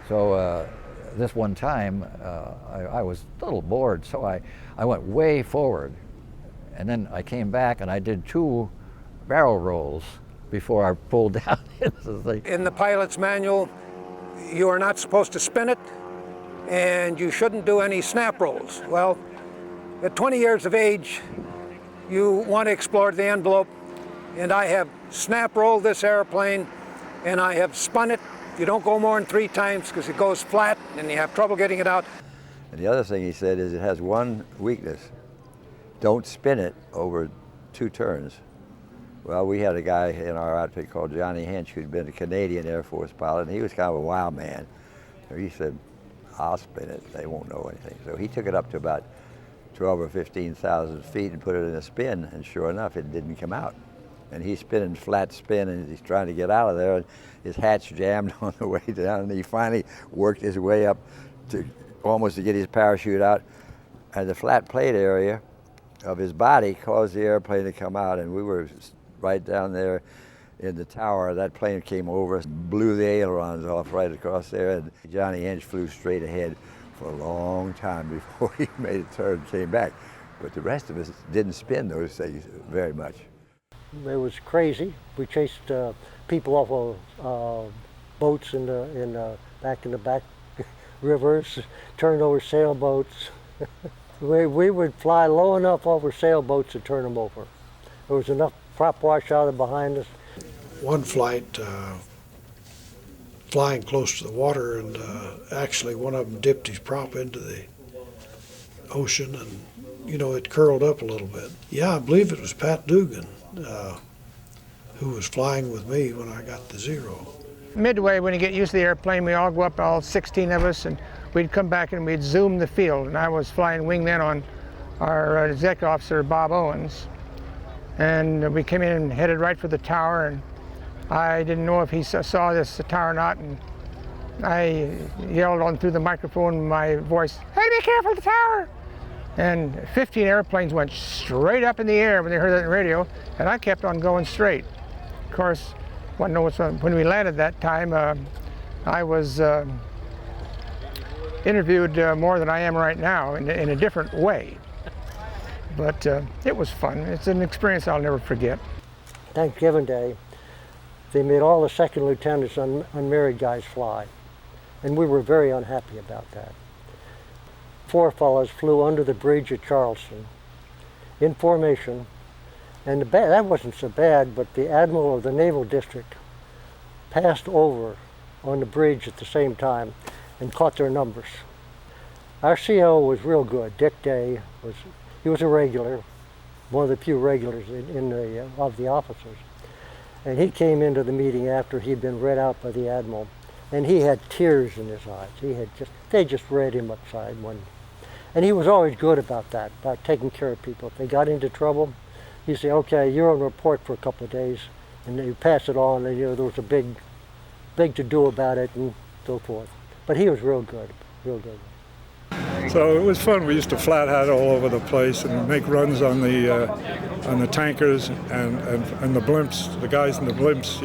So this one time, I was a little bored, so I went way forward, and then I came back and I did 2 barrel rolls before I pulled down into the thing. In the pilot's manual, you are not supposed to spin it, and you shouldn't do any snap rolls. Well, at 20 years of age, you want to explore the envelope, and I have snap rolled this airplane, and I have spun it. You don't go more than 3 times because it goes flat, and you have trouble getting it out. And the other thing he said is it has one weakness. Don't spin it over 2 turns. Well, we had a guy in our outfit called Johnny Hench who'd been a Canadian Air Force pilot, and he was kind of a wild man. So he said, I'll spin it, they won't know anything. So he took it up to about 12 or 15,000 feet and put it in a spin, and sure enough, it didn't come out. And he's spinning flat spin, and he's trying to get out of there, and his hatch jammed on the way down, and he finally worked his way up to almost to get his parachute out, and the flat plate area of his body caused the airplane to come out, and we were right down there in the tower. That plane came over, blew the ailerons off right across there, and Johnny Hench flew straight ahead for a long time before he made a turn and came back. But the rest of us didn't spin those things very much. It was crazy. We chased people off of boats back in the back rivers, turned over sailboats. we would fly low enough over sailboats to turn them over. There was enough prop wash out of behind us. One flight, flying close to the water, and actually one of them dipped his prop into the ocean, and it curled up a little bit. Yeah, I believe it was Pat Dugan. who was flying with me when I got to zero. Midway, when you get used to the airplane, we all go up, all 16 of us, and we'd come back and we'd zoom the field. And I was flying wing then on our executive officer, Bob Owens. And we came in and headed right for the tower, and I didn't know if he saw this tower or not, and I yelled on through the microphone, my voice, "Hey, be careful, the tower!" And 15 airplanes went straight up in the air when they heard that on the radio, and I kept on going straight. Of course, when we landed that time, I was interviewed more than I am right now in a different way. But it was fun. It's an experience I'll never forget. Thanksgiving Day, they made all the second lieutenants unmarried guys fly, and we were very unhappy about that. 4 fellows flew under the bridge at Charleston in formation, and that wasn't so bad, but the admiral of the Naval District passed over on the bridge at the same time and caught their numbers. Our CO was real good. Dick Day he was a regular, one of the few regulars of the officers. And he came into the meeting after he'd been read out by the admiral, and he had tears in his eyes. They just read him upside one. And he was always good about that, about taking care of people. If they got into trouble, he'd say, "Okay, you're on report for a couple of days," and you pass it on, and there was a big to do about it and so forth. But he was real good, real good. So it was fun. We used to flat hat all over the place and make runs on the tankers and the blimps. The guys in the blimps,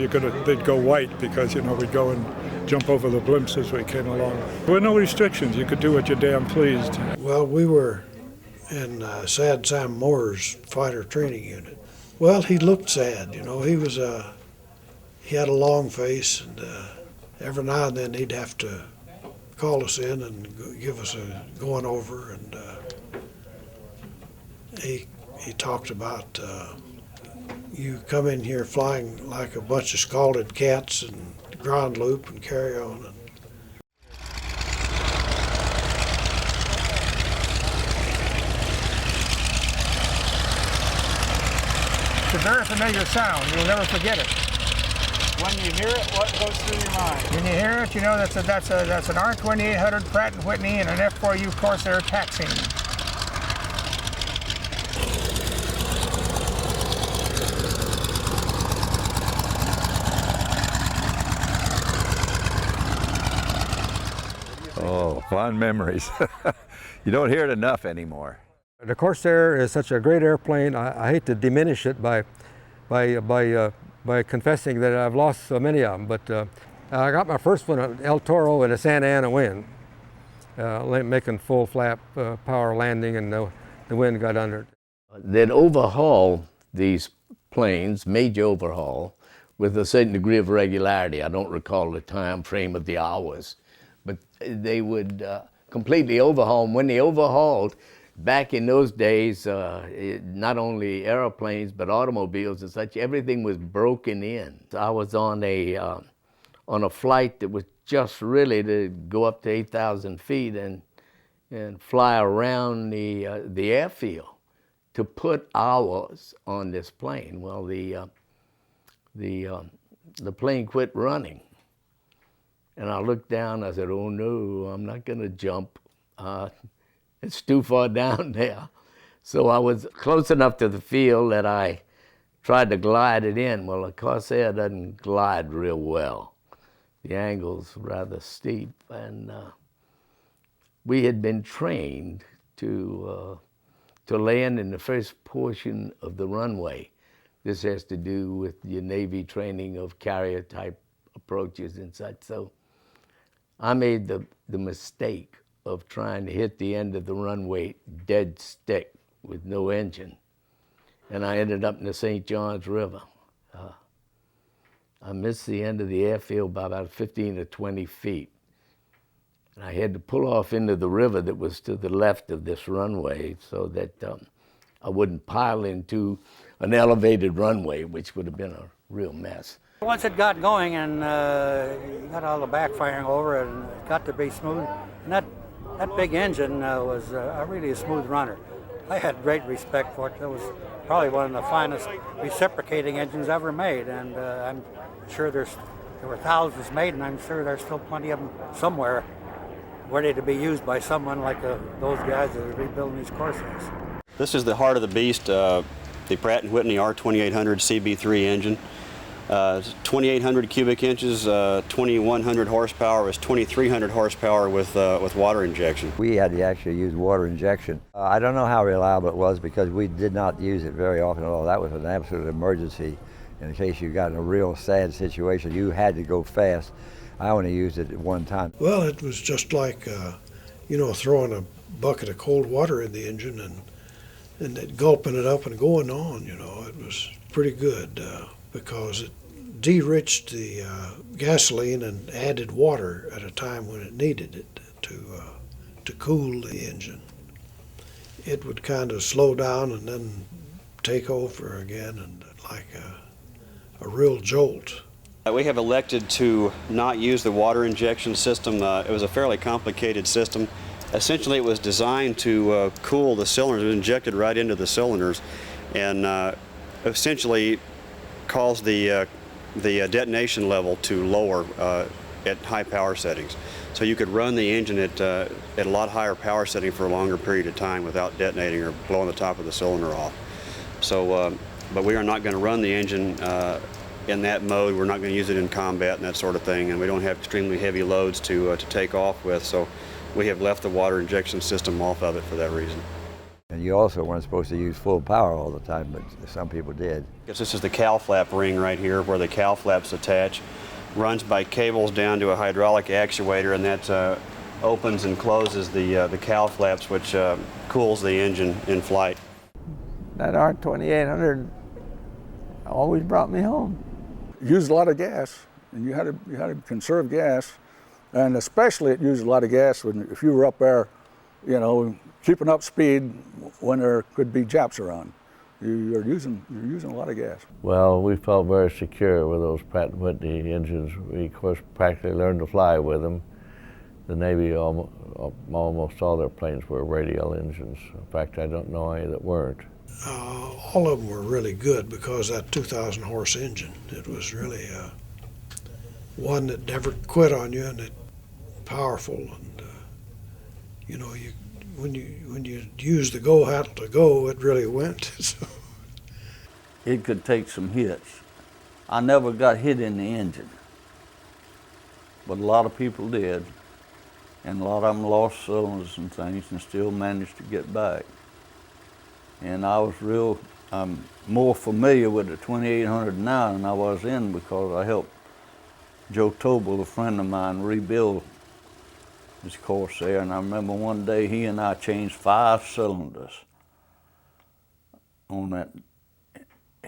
they'd go white because we'd go and jump over the blimps as we came along. There were no restrictions. You could do what you're damn pleased. Well, we were in Sad Sam Moore's fighter training unit. Well, he looked sad. He had a long face, and every now and then he'd have to call us in and give us a going over, and he talked about you come in here flying like a bunch of scalded cats and ground loop and carry on. It's a very familiar sound. You'll never forget it. When you hear it, what goes through your mind? When you hear it, you know that's an R2800 Pratt & Whitney and an F4U Corsair taxiing. Oh, fond memories. You don't hear it enough anymore. The Corsair is such a great airplane. I hate to diminish it by confessing that I've lost so many of them, but I got my first one at El Toro in a Santa Ana wind, making full flap power landing, and the wind got under it. They'd overhaul these planes, major overhaul, with a certain degree of regularity. I don't recall the time frame of the hours, but they would completely overhaul them. When they overhauled, back in those days, not only airplanes but automobiles and such, everything was broken in. I was on a flight that was just really to go up to 8,000 feet and fly around the airfield to put hours on this plane. Well, the plane quit running, and I looked down. I said, "Oh no, I'm not going to jump. It's too far down there." So I was close enough to the field that I tried to glide it in. Well, a Corsair doesn't glide real well. The angle's rather steep, and we had been trained to land in the first portion of the runway. This has to do with your Navy training of carrier-type approaches and such. So I made the mistake of trying to hit the end of the runway dead stick with no engine. And I ended up in the St. Johns River. I missed the end of the airfield by about 15 or 20 feet. And I had to pull off into the river that was to the left of this runway so that I wouldn't pile into an elevated runway, which would have been a real mess. Once it got going and got all the backfiring over it, and it got to be smooth, and that big engine was really a smooth runner. I had great respect for it. It was probably one of the finest reciprocating engines ever made, and I'm sure there were thousands made, and I'm sure there's still plenty of them somewhere ready to be used by someone like those guys that are rebuilding these Corsairs. This is the heart of the beast, the Pratt & Whitney R2800 CB3 engine. 2,800 cubic inches, 2,100 horsepower, was 2,300 horsepower with water injection. We had to actually use water injection. I don't know how reliable it was because we did not use it very often at all. That was an absolute emergency. In case you got in a real sad situation, you had to go fast. I only used it at one time. Well, it was just like, throwing a bucket of cold water in the engine and gulping it up and going on, It was pretty good because it de-riched the gasoline and added water at a time when it needed it to cool the engine. It would kind of slow down and then take over again, and like a real jolt. We have elected to not use the water injection system. It was a fairly complicated system. Essentially, it was designed to cool the cylinders. It was injected right into the cylinders, and essentially caused the detonation level to lower at high power settings. So you could run the engine at a lot higher power setting for a longer period of time without detonating or blowing the top of the cylinder off. So, but we are not going to run the engine in that mode. We're not going to use it in combat and that sort of thing, and we don't have extremely heavy loads to take off with, so we have left the water injection system off of it for that reason. And you also weren't supposed to use full power all the time, but some people did. This is the cowl flap ring right here where the cowl flaps attach. Runs by cables down to a hydraulic actuator, and that opens and closes the cowl flaps, which cools the engine in flight. That R2800 always brought me home. It used a lot of gas, and you had to conserve gas, and especially it used a lot of gas if you were up there, keeping up speed when there could be Japs around. You're using a lot of gas. Well, we felt very secure with those Pratt & Whitney engines. We, of course, practically learned to fly with them. The Navy, almost all their planes were radial engines. In fact, I don't know any that weren't. All of them were really good because that 2,000 horse engine, it was really one that never quit on you, and it powerful, and when you use the go handle to go, it really went. So. It could take some hits. I never got hit in the engine, but a lot of people did, and a lot of them lost cylinders and things and still managed to get back. And I was more familiar with the 2800 now than I was then because I helped Joe Tobel, a friend of mine, rebuild his Corsair. And I remember one day he and I changed 5 cylinders on that.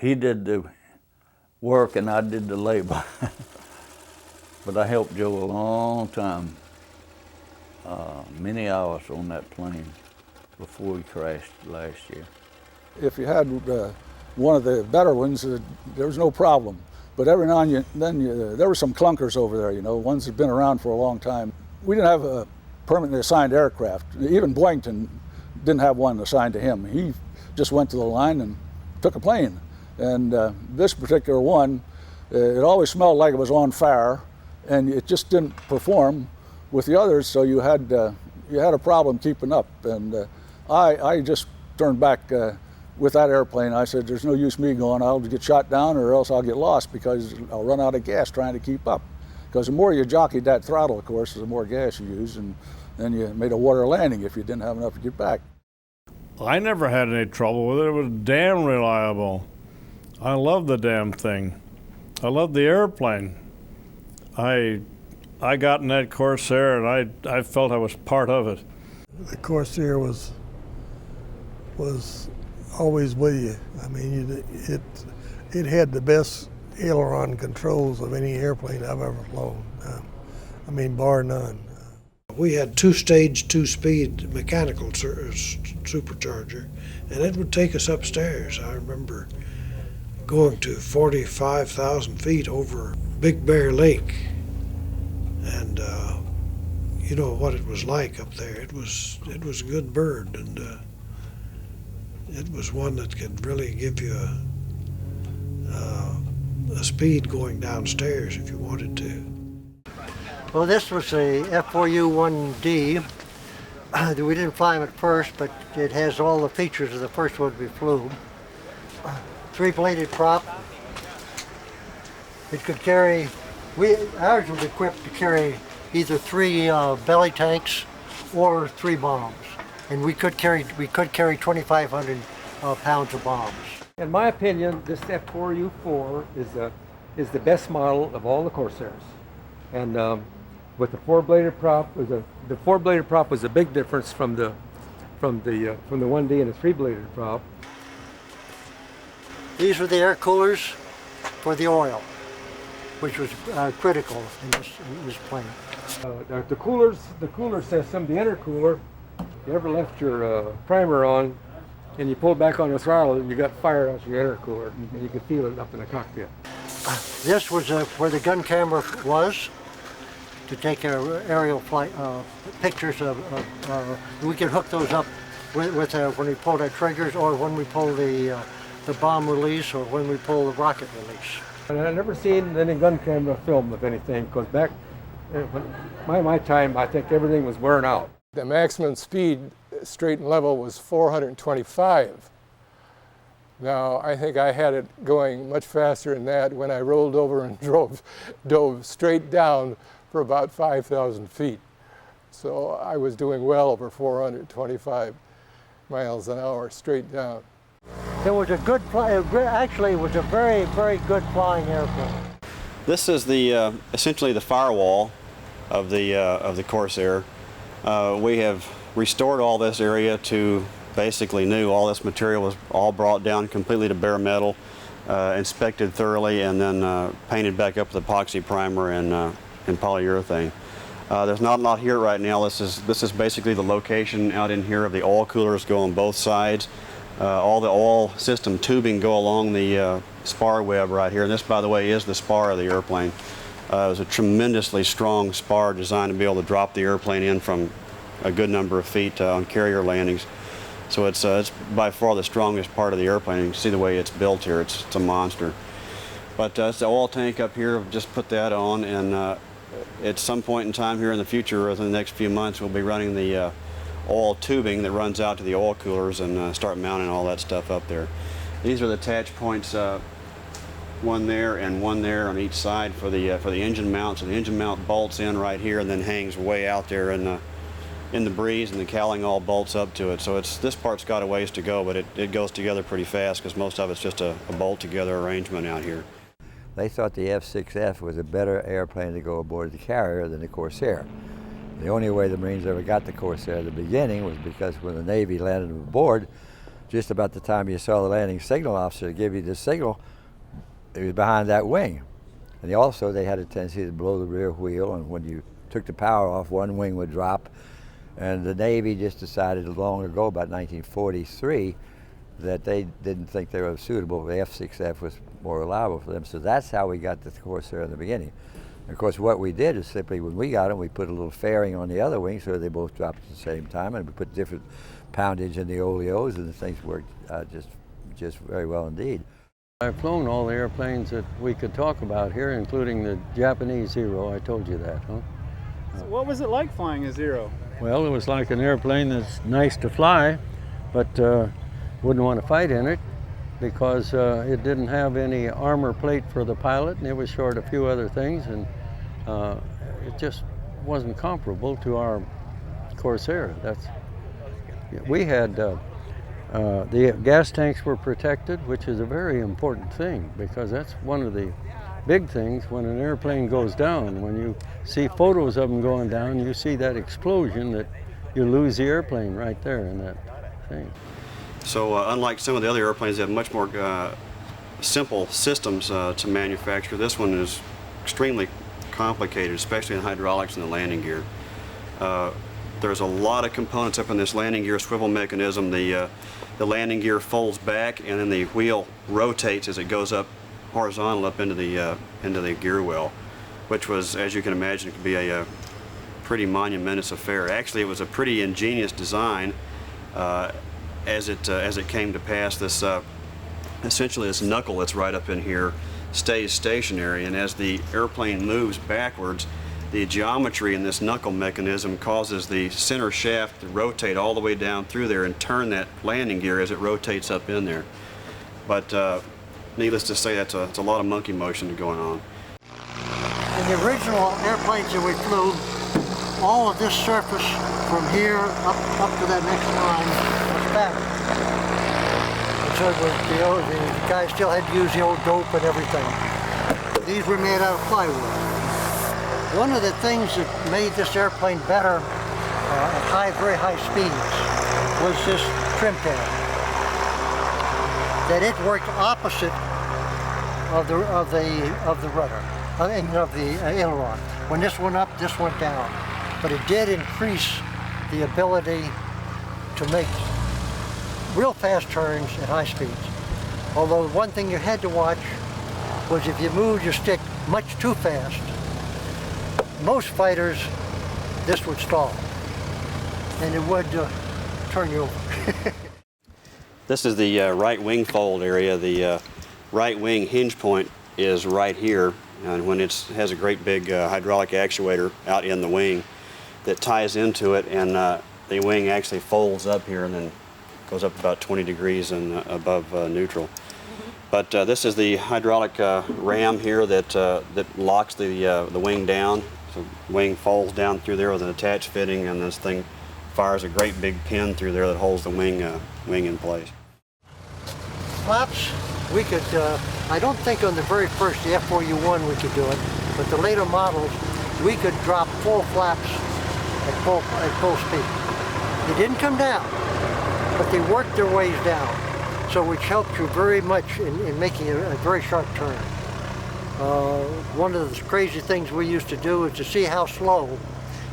He did the work and I did the labor. But I helped Joe a long time, many hours on that plane before he crashed last year. If you had one of the better ones, there was no problem. But every now and then there were some clunkers over there, ones that had been around for a long time. We didn't have a permanently assigned aircraft. Even Boynton didn't have one assigned to him. He just went to the line and took a plane. And this particular one, it always smelled like it was on fire, and it just didn't perform with the others, so you had a problem keeping up. And I just turned back with that airplane. I said, there's no use me going. I'll get shot down or else I'll get lost because I'll run out of gas trying to keep up. Because the more you jockeyed that throttle, of course, the more gas you used, and then you made a water landing if you didn't have enough to get back. I never had any trouble with it. It was damn reliable. I love the damn thing. I love the airplane. I got in that Corsair and I felt I was part of it. The Corsair was always with you. I mean, it had the best aileron controls of any airplane I've ever flown. I mean, bar none. We had 2-stage, 2-speed mechanical supercharger, and it would take us upstairs. I remember going to 45,000 feet over Big Bear Lake, and you know what it was like up there. It was a good bird, and it was one that could really give you a speed going downstairs if you wanted to. Well, this was a F4U-1D. We didn't fly them at first, but it has all the features of the first one we flew. Three-bladed prop. It could carry, ours was equipped to carry either 3 belly tanks or 3 bombs. And we could carry 2,500 pounds of bombs. In my opinion, this F4U-4 is the best model of all the Corsairs. And with the 4-bladed prop, the 4-bladed prop was a big difference from the 1D and the 3-bladed prop. These were the air coolers for the oil, which was critical in this plane. The cooler system, the intercooler, you ever left your primer on and you pull back on the throttle and you got fire out your intercooler and you could feel it up in the cockpit. This was where the gun camera was to take aerial flight pictures of we could hook those up with when we pulled our triggers or when we pull the bomb release or when we pull the rocket release. And I've never seen any gun camera film of anything because back my time, I think everything was wearing out. The maximum speed, straight and level, was 425. Now, I think I had it going much faster than that when I rolled over and dove straight down for about 5,000 feet. So I was doing well over 425 miles an hour straight down. It was a good actually it was a very, very good flying airplane. This is the essentially the firewall of the Corsair. We have restored all this area to basically new. All this material was all brought down completely to bare metal, inspected thoroughly, and then painted back up with epoxy primer and polyurethane. There's not a lot here right now. This is basically the location out in here of the oil coolers go on both sides. All the oil system tubing go along the spar web right here. And this, by the way, is the spar of the airplane. It was a tremendously strong spar designed to be able to drop the airplane in from a good number of feet on carrier landings. So it's by far the strongest part of the airplane. You can see the way it's built here. It's a monster. But it's the oil tank up here. Just put that on, and at some point in time here in the future, within the next few months, we'll be running the oil tubing that runs out to the oil coolers and start mounting all that stuff up there. These are the attach points, one there and one there on each side for the engine mount. So the engine mount bolts in right here and then hangs way out there in the breeze, and the cowling all bolts up to it. So this part's got a ways to go, but it goes together pretty fast because most of it's just a bolt together arrangement out here. They thought the F-6F was a better airplane to go aboard the carrier than the Corsair. The only way the Marines ever got the Corsair at the beginning was because when the Navy landed them aboard, just about the time you saw the landing signal officer give you the signal, it was behind that wing. And they had a tendency to blow the rear wheel, and when you took the power off, one wing would drop. And the Navy just decided long ago, about 1943, that they didn't think they were suitable. The F-6F was more reliable for them. So that's how we got the Corsair in the beginning. And of course, what we did is simply, when we got them, we put a little fairing on the other wing so they both dropped at the same time, and we put different poundage in the oleos, and the things worked just very well indeed. I've flown all the airplanes that we could talk about here, including the Japanese Zero. I told you that, huh? So what was it like flying a Zero? Well, it was like an airplane that's nice to fly, but wouldn't want to fight in it because it didn't have any armor plate for the pilot, and it was short a few other things, and it just wasn't comparable to our Corsair. We had the gas tanks were protected, which is a very important thing because that's one of the big things when an airplane goes down. When you see photos of them going down, you see that explosion that you lose the airplane right there in that thing. So unlike some of the other airplanes that have much more simple systems to manufacture, this one is extremely complicated, especially in hydraulics and the landing gear. There's a lot of components up in this landing gear swivel mechanism. The landing gear folds back, and then the wheel rotates as it goes up horizontal up into the gear well, which was, as you can imagine, could be a pretty monumentous affair. Actually, it was a pretty ingenious design, as it came to pass, this essentially this knuckle that's right up in here stays stationary, and as the airplane moves backwards, the geometry in this knuckle mechanism causes the center shaft to rotate all the way down through there and turn that landing gear as it rotates up in there. But needless to say, it's a lot of monkey motion going on. In the original airplanes that we flew, all of this surface from here up to that next line was fabric. And so it was, the guys still had to use the old dope and everything. These were made out of plywood. One of the things that made this airplane better at very high speeds was this trim tab. That it worked opposite of the rudder, of the aileron. When this went up, this went down. But it did increase the ability to make real fast turns at high speeds. Although one thing you had to watch was if you moved your stick much too fast, most fighters, this would stall, and it would turn you over. This is the right wing fold area. The right wing hinge point is right here, and when it has a great big hydraulic actuator out in the wing that ties into it, and the wing actually folds up here and then goes up about 20 degrees and above neutral. But this is the hydraulic ram here that locks the wing down. So the wing folds down through there with an attached fitting, and this thing fires a great big pin through there that holds the wing in place. Flaps, we could, I don't think on the very first, the F4U1 we could do it, but the later models, we could drop full flaps at full speed. They didn't come down, but they worked their ways down, so which helped you very much in making a very sharp turn. One of the crazy things we used to do is to see how slow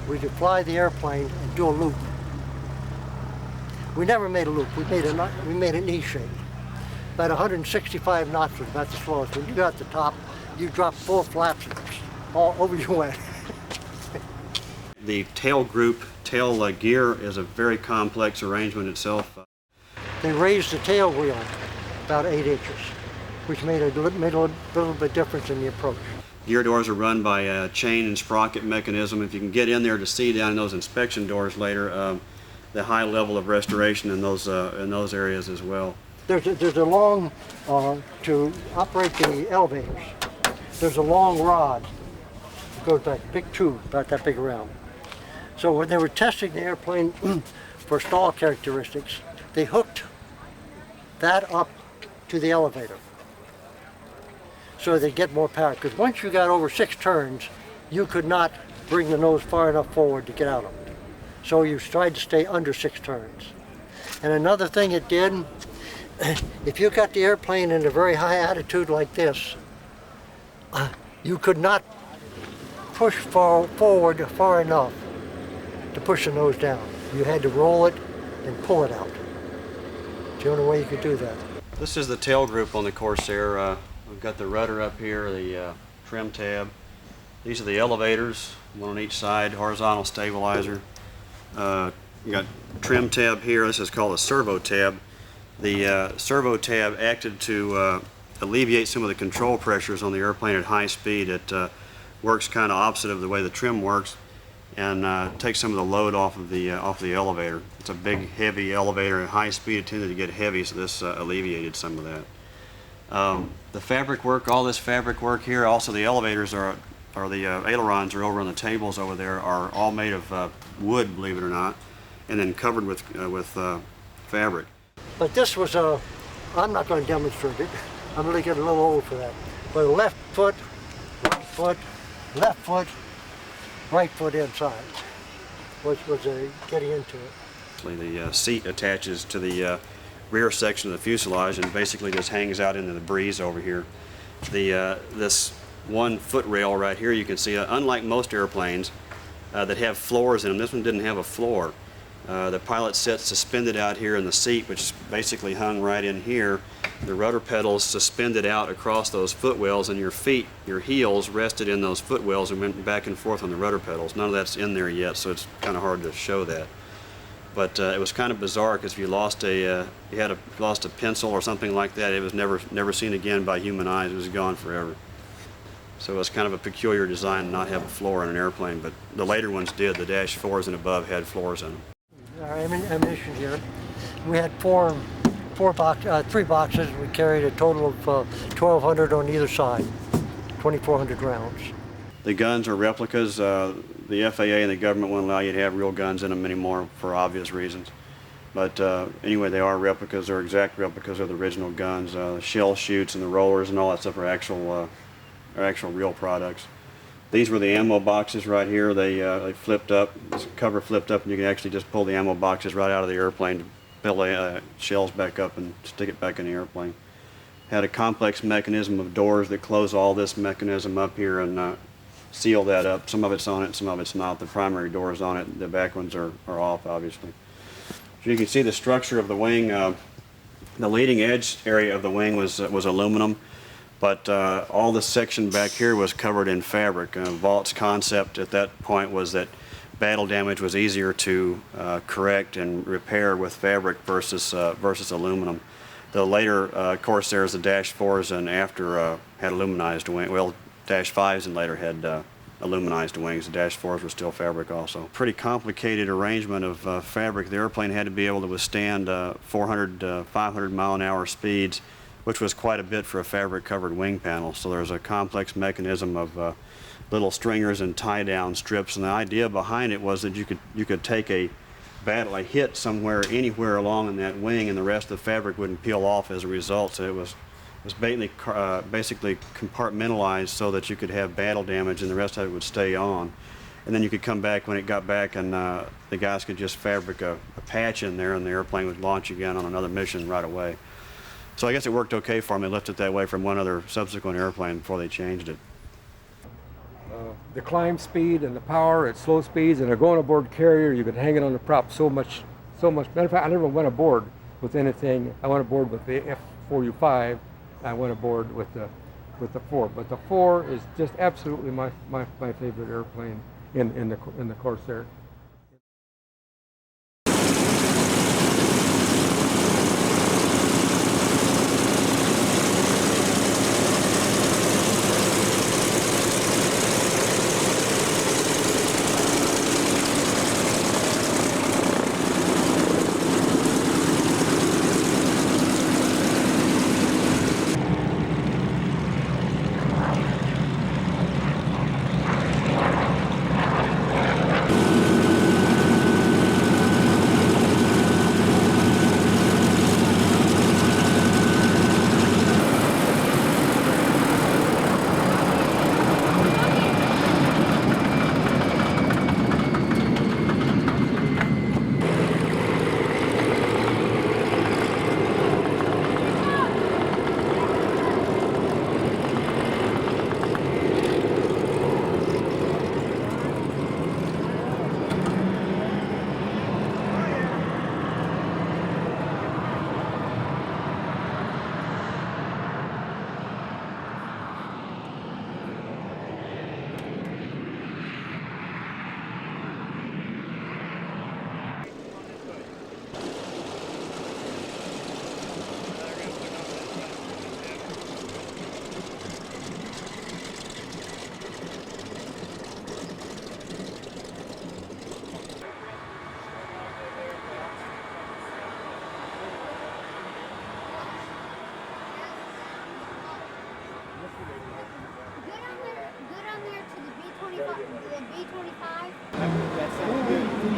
we could fly the airplane and do a loop. We never made a loop, we made an E shape. About 165 knots was about the slowest. When you got to the top, you dropped full flaps and all over you went. The tail group, tail gear is a very complex arrangement itself. They raised the tail wheel about 8 inches, which made a little bit difference in the approach. Gear doors are run by a chain and sprocket mechanism. If you can get in there to see down in those inspection doors later, the high level of restoration in those areas as well. There's a long, to operate the elevators, there's a long rod that goes back, big tube, about that big around. So when they were testing the airplane for stall characteristics, they hooked that up to the elevator so they get more power. Because once you got over 6 turns, you could not bring the nose far enough forward to get out of it. So you tried to stay under 6 turns. And another thing it did, if you got the airplane in a very high attitude like this, you could not push forward far enough to push the nose down. You had to roll it and pull it out. It's the only way you could do that. This is the tail group on the Corsair. We've got the rudder up here, the trim tab. These are the elevators, one on each side, horizontal stabilizer. You got trim tab here. This is called a servo tab. The servo tab acted to alleviate some of the control pressures on the airplane at high speed. It works kind of opposite of the way the trim works, and takes some of the load off of the elevator. It's a big, heavy elevator. At high speed, it tended to get heavy, so this alleviated some of that. The fabric work, all this fabric work here, also the elevators the ailerons are over on the tables over there, are all made of wood, believe it or not, and then covered with fabric. But this was I'm not going to demonstrate it. I'm really getting a little old for that. But left foot, right foot, left foot, right foot inside was getting into it. The seat attaches to the rear section of the fuselage and basically just hangs out into the breeze over here. This one foot rail right here, you can see, unlike most airplanes that have floors in them, this one didn't have a floor. The pilot sits suspended out here in the seat, which basically hung right in here. The rudder pedals suspended out across those footwells, and your feet, your heels, rested in those footwells and went back and forth on the rudder pedals. None of that's in there yet, so it's kind of hard to show that. But it was kind of bizarre because if you lost lost a pencil or something like that, it was never seen again by human eyes. It was gone forever. So it was kind of a peculiar design to not have a floor in an airplane, but the later ones did. The Dash 4s and above had floors in them. Our ammunition here, we had three boxes. We carried a total of 1,200 on either side, 2,400 rounds. The guns are replicas. The FAA and the government won't allow you to have real guns in them anymore for obvious reasons. But anyway, they are replicas. They're exact replicas of the original guns. The shell chutes and the rollers and all that stuff are actual real products. These were the ammo boxes right here. They flipped up, this cover flipped up, and you can actually just pull the ammo boxes right out of the airplane to fill the shells back up and stick it back in the airplane. Had a complex mechanism of doors that close all this mechanism up here and seal that up. Some of it's on it, some of it's not. The primary door is on it. The back ones are off, obviously. So you can see the structure of the wing. The leading edge area of the wing was aluminum. But all this section back here was covered in fabric. Vaught's concept at that point was that battle damage was easier to correct and repair with fabric versus aluminum. The later Corsairs, the Dash 4s and after had aluminized wings. Well, Dash 5s and later had aluminized wings. The Dash 4s were still fabric also. Pretty complicated arrangement of fabric. The airplane had to be able to withstand 400, 500 mile an hour speeds, which was quite a bit for a fabric-covered wing panel. So there's a complex mechanism of little stringers and tie-down strips, and the idea behind it was that you could take a hit somewhere, anywhere along in that wing, and the rest of the fabric wouldn't peel off as a result. So it was basically compartmentalized so that you could have battle damage, and the rest of it would stay on. And then you could come back when it got back, and the guys could just fabric a patch in there, and the airplane would launch again on another mission right away. So I guess it worked okay for them. They left it that way from one other subsequent airplane before they changed it. The climb speed and the power at slow speeds, and a going aboard carrier, you could hang it on the prop so much. Matter of fact, I never went aboard with anything. I went aboard with the F-4U-5. I went aboard with the 4. But the 4 is just absolutely my favorite airplane in the Corsair. B-25.